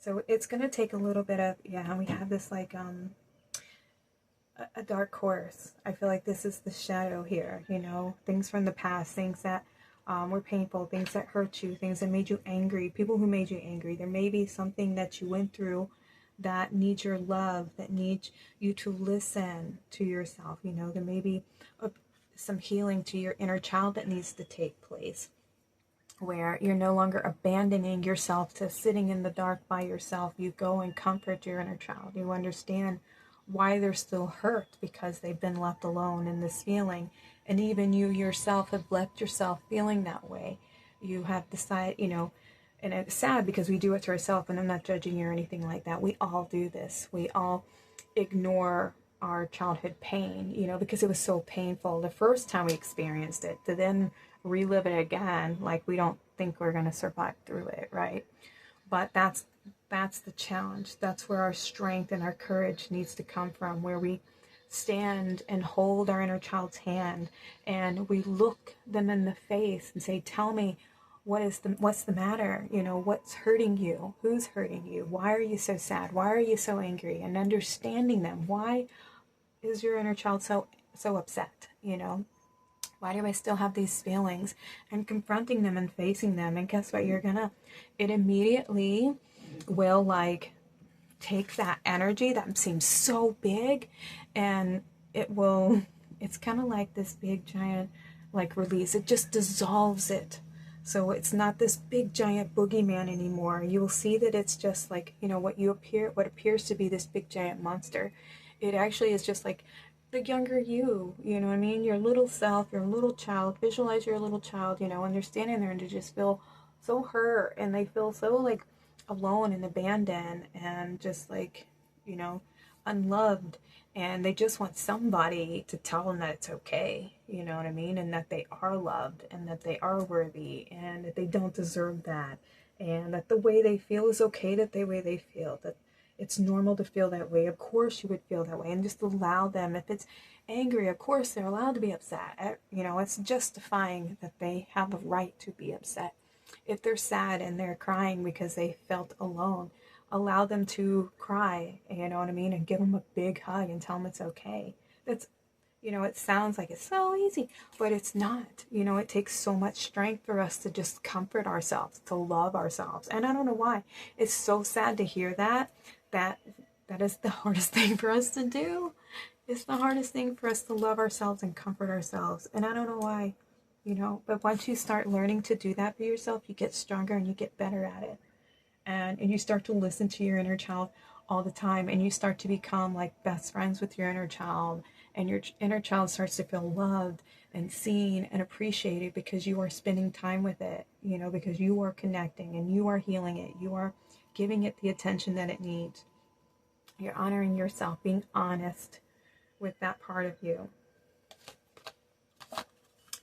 So it's going to take a little bit of, yeah, we have this like a dark horse. I feel like this is the shadow here, you know, things from the past, things that were painful, things that hurt you, things that made you angry, people who made you angry. There may be something that you went through that needs your love, that needs you to listen to yourself. You know, there may be some healing to your inner child that needs to take place, where you're no longer abandoning yourself to sitting in the dark by yourself. You go and comfort your inner child. You understand why they're still hurt because they've been left alone in this feeling. And even you yourself have left yourself feeling that way. You have decided, you know, and it's sad because we do it to ourselves, and I'm not judging you or anything like that. We all do this. We all ignore our childhood pain, you know, because it was so painful the first time we experienced it, to then relive it again, like we don't think we're going to survive through it, right? But that's the challenge. That's where our strength and our courage needs to come from, where we stand and hold our inner child's hand and we look them in the face and say, tell me, what's the matter? You know, what's hurting you? Who's hurting you? Why are you so sad? Why are you so angry? And understanding them. Why is your inner child so upset? You know, why do I still have these feelings? And confronting them and facing them. And guess what? It immediately will like take that energy that seems so big, and it's kind of like this big giant like release. It just dissolves it. So it's not this big giant boogeyman anymore. You will see that it's just like, you know, what appears to be this big giant monster. It actually is just like the younger you know what I mean? Your little self, your little child. Visualize your little child, you know, and they're standing there and they just feel so hurt and they feel so like alone and abandoned and just like, you know, unloved, and they just want somebody to tell them that it's okay, you know what I mean, and that they are loved and that they are worthy and that they don't deserve that, and that the way they feel is okay, that the way they feel, that it's normal to feel that way. Of course you would feel that way, and just allow them. If it's angry, of course they're allowed to be upset. You know, it's justifying that they have a right to be upset. If they're sad and they're crying because they felt alone, allow them to cry, you know what I mean, and give them a big hug and tell them it's okay. That's, you know, it sounds like it's so easy, but it's not. You know, it takes so much strength for us to just comfort ourselves, to love ourselves. And I don't know why. It's so sad to hear that is the hardest thing for us to do. It's the hardest thing for us to love ourselves and comfort ourselves. And I don't know why, you know, but once you start learning to do that for yourself, you get stronger and you get better at it. And you start to listen to your inner child all the time, and you start to become like best friends with your inner child, and your inner child starts to feel loved and seen and appreciated because you are spending time with it, you know, because you are connecting and you are healing it, you are giving it the attention that it needs. You're honoring yourself, being honest with that part of you.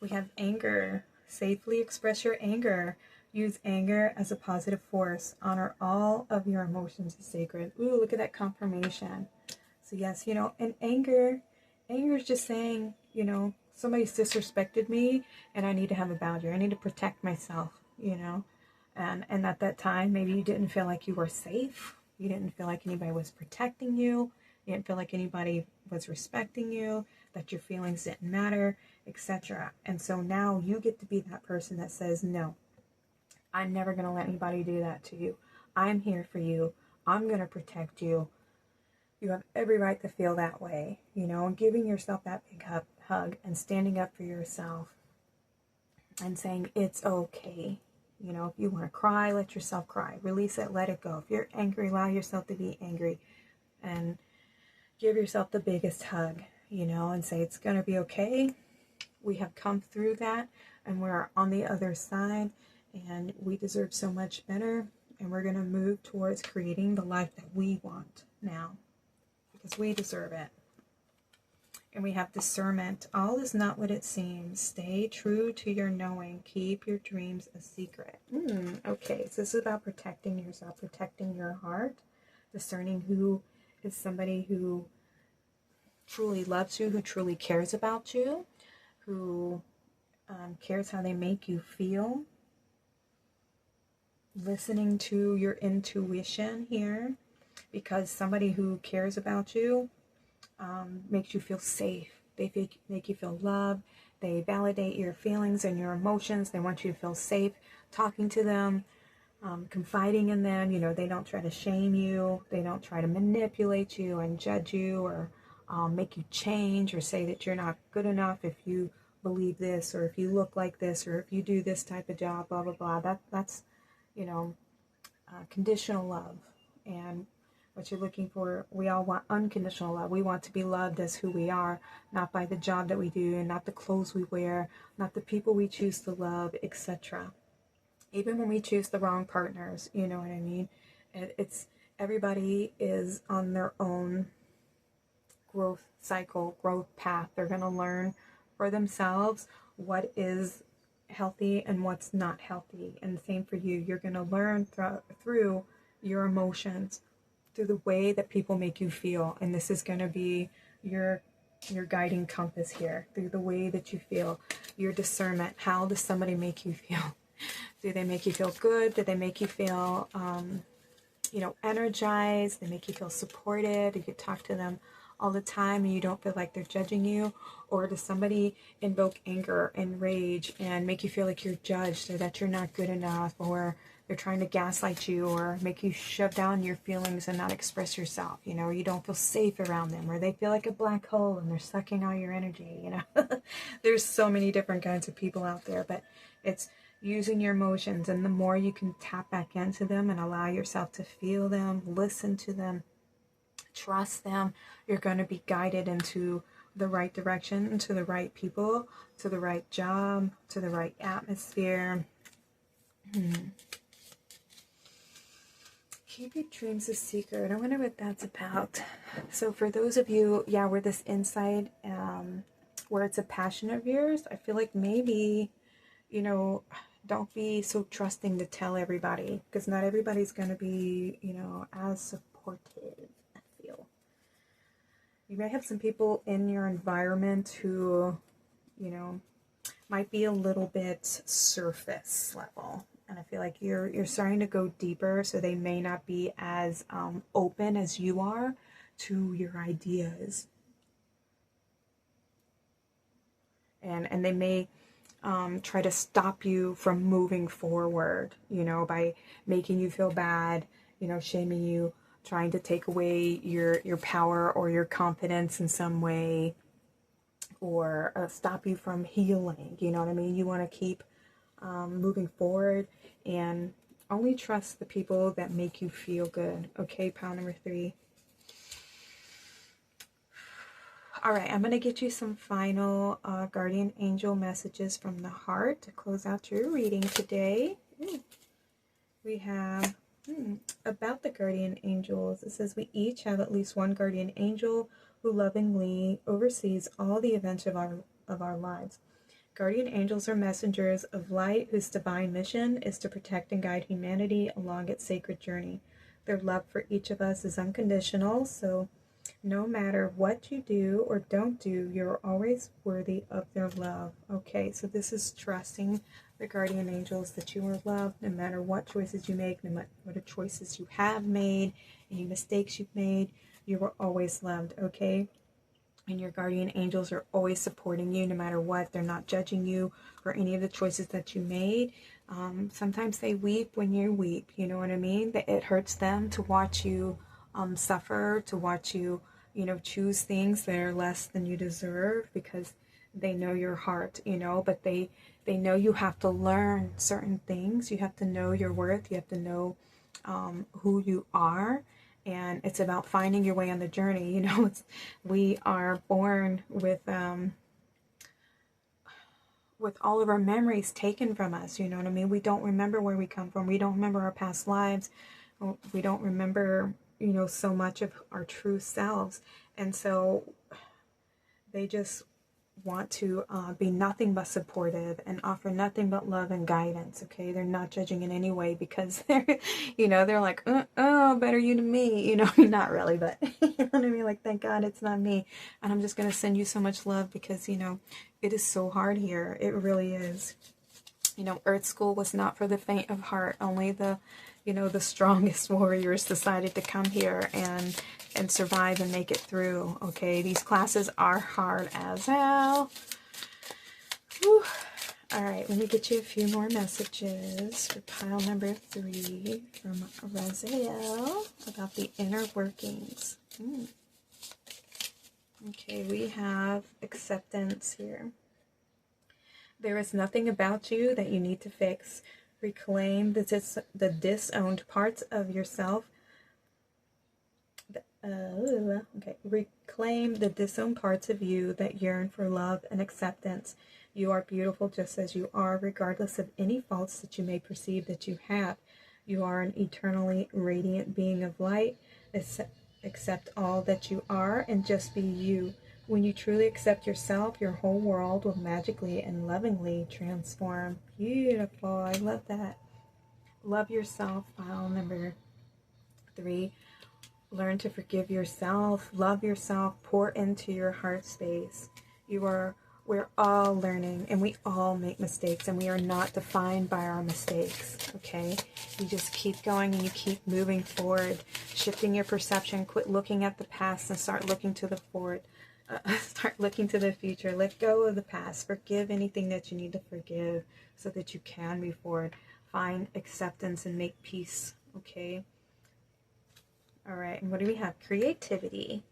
We have anger. Safely express your anger. Use anger as a positive force. Honor all of your emotions as sacred. Ooh, look at that confirmation. So yes, you know, and anger is just saying, you know, somebody's disrespected me and I need to have a boundary. I need to protect myself, you know. And at that time, maybe you didn't feel like you were safe. You didn't feel like anybody was protecting you. You didn't feel like anybody was respecting you, that your feelings didn't matter, etc. And so now you get to be that person that says, no, I'm never going to let anybody do that to you. I'm here for you. I'm going to protect you. You have every right to feel that way, you know, and giving yourself that big hug and standing up for yourself and saying it's okay. You know, if you want to cry, let yourself cry. Release it, let it go. If you're angry, allow yourself to be angry and give yourself the biggest hug, you know, and say it's going to be okay. We have come through that and we're on the other side and we deserve so much better, and we're going to move towards creating the life that we want now because we deserve it. And we have discernment. All is not what it seems. Stay true to your knowing. Keep your dreams a secret. Okay, so this is about protecting yourself, protecting your heart, discerning who is somebody who truly loves you, who truly cares about you, who cares how they make you feel. Listening to your intuition here, because somebody who cares about you makes you feel safe. They make you feel loved. They validate your feelings and your emotions. They want you to feel safe talking to them, confiding in them. You know, they don't try to shame you. They don't try to manipulate you and judge you or make you change or say that you're not good enough if you believe this or if you look like this or if you do this type of job, blah, blah, blah. That's you know, conditional love. And what you're looking for, we all want unconditional love. We want to be loved as who we are, not by the job that we do, and not the clothes we wear, not the people we choose to love, etc. Even when we choose the wrong partners, you know what I mean? It's everybody is on their own growth cycle, growth path. They're going to learn for themselves what is healthy and what's not healthy. And the same for you. You're going to learn through your emotions, through the way that people make you feel. And this is going to be your guiding compass here, through the way that you feel, your discernment. How does somebody make you feel? Do they make you feel good? Do they make you feel you know, energized? They make you feel supported? You could talk to them all the time and you don't feel like they're judging you? Or does somebody invoke anger and rage and make you feel like you're judged or that you're not good enough, or they're trying to gaslight you or make you shove down your feelings and not express yourself, you know, or you don't feel safe around them, or they feel like a black hole and they're sucking all your energy, you know? There's so many different kinds of people out there, but it's using your emotions, and the more you can tap back into them and allow yourself to feel them, listen to them, trust them, you're going to be guided into the right direction, to the right people, to the right job, to the right atmosphere. Keep your dreams a secret. I wonder what that's about. So for those of you, yeah, where this insight, where it's a passion of yours, I feel like maybe, you know, don't be so trusting to tell everybody, because not everybody's going to be, you know, as supportive, I feel. You may have some people in your environment who, you know, might be a little bit surface level. And I feel like you're starting to go deeper, so they may not be as open as you are to your ideas. And they may try to stop you from moving forward, you know, by making you feel bad, you know, shaming you, trying to take away your power or your confidence in some way, or stop you from healing, you know what I mean? You want to keep moving forward and Only trust the people that make you feel good. Okay, pile number 3. All right, I'm going to get you some final guardian angel messages from the heart to close out your reading today. We have about the guardian angels. It says we each have at least one guardian angel who lovingly oversees all the events of our lives. Guardian angels are messengers of light whose divine mission is to protect and guide humanity along its sacred journey. Their love for each of us is unconditional, so no matter what you do or don't do, you're always worthy of their love. Okay, so this is trusting the guardian angels that you are loved no matter what choices you make, no matter what choices you have made, any mistakes you've made, you were always loved, okay? And your guardian angels are always supporting you no matter what. They're not judging you for any of the choices that you made. Sometimes they weep when you weep, you know what I mean? It hurts them to watch you suffer, to watch you, choose things that are less than you deserve, because they know your heart, but they know you have to learn certain things. You have to know your worth. You have to know who you are. And it's about finding your way on the journey. We are born with all of our memories taken from us. You know what I mean? We don't remember where we come from. We don't remember our past lives. We don't remember, so much of our true selves. And so they just want to be nothing but supportive and offer nothing but love and guidance. Okay, they're not judging in any way, because they're they're like, oh, better you than me, not really, but you know what I mean, like, thank God it's not me, and I'm just going to send you so much love, because it is so hard here. It really is. Earth School was not for the faint of heart. Only the the strongest warriors decided to come here and survive and make it through. Okay, these classes are hard as hell. Whew. All right, let me get you a few more messages for pile number 3 from Raziel about the inner workings. Okay, we have acceptance here. There is nothing about you that you need to fix. Reclaim the disowned parts of yourself. Reclaim the disowned parts of you that yearn for love and acceptance. You are beautiful just as you are, regardless of any faults that you may perceive that you have. You are an eternally radiant being of light. Accept all that you are and just be you. When you truly accept yourself, your whole world will magically and lovingly transform. Beautiful. I love that. Love yourself. File number 3. Learn to forgive yourself. Love yourself. Pour into your heart space. We're all learning, and we all make mistakes, and we are not defined by our mistakes, okay? You just keep going, and you keep moving forward, shifting your perception. Quit looking at the past and start looking to the forward. Start looking to the future. Let go of the past. Forgive anything that you need to forgive so that you can move forward. Find acceptance and make peace, okay? All right, and what do we have? Creativity.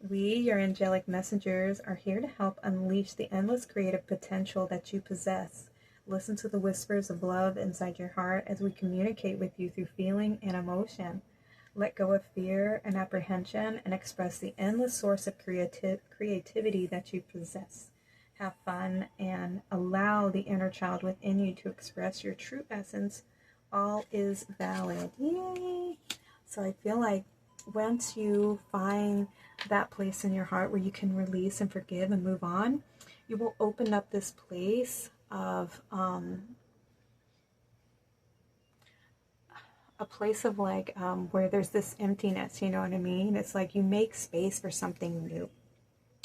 We, your angelic messengers, are here to help unleash the endless creative potential that you possess. Listen to the whispers of love inside your heart as we communicate with you through feeling and emotion. Let go of fear and apprehension and express the endless source of creativity that you possess. Have fun and allow the inner child within you to express your true essence. All is valid. Yay! So I feel like once you find that place in your heart where you can release and forgive and move on, you will open up this place of a place of like where there's this emptiness, you know what I mean? It's like you make space for something new.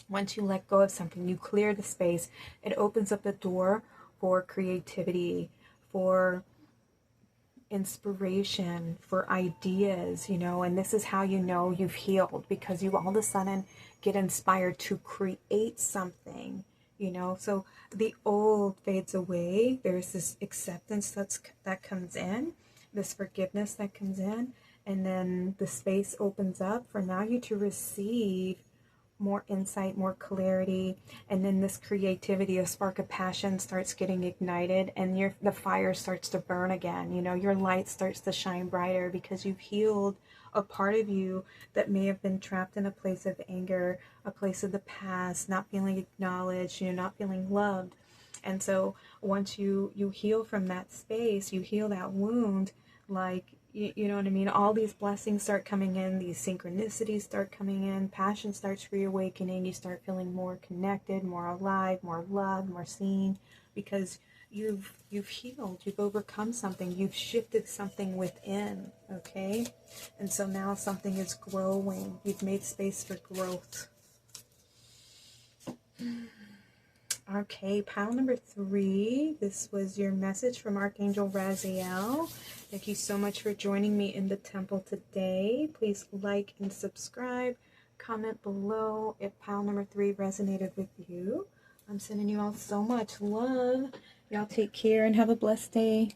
Once you let go of something, you clear the space, it opens up the door for creativity, for inspiration, for ideas, and this is how you know you've healed, because you all of a sudden get inspired to create something, so the old fades away. There's this acceptance that comes in, this forgiveness that comes in, and then the space opens up for now you to receive more insight, more clarity, and then this creativity, a spark of passion starts getting ignited, and the fire starts to burn again. You know, your light starts to shine brighter because you've healed a part of you that may have been trapped in a place of anger, a place of the past, not feeling acknowledged, you know, not feeling loved. And so once you heal from that space, you heal that wound, like, you know what I mean? All these blessings start coming in, these synchronicities start coming in, passion starts reawakening, you start feeling more connected, more alive, more loved, more seen, because you've healed, you've overcome something, you've shifted something within, okay? And so now something is growing. You've made space for growth. Okay, pile number 3. This was your message from Archangel Raziel. Thank you so much for joining me in the temple today. Please like and subscribe. Comment below if pile number 3 resonated with you. I'm sending you all so much love. Y'all take care and have a blessed day.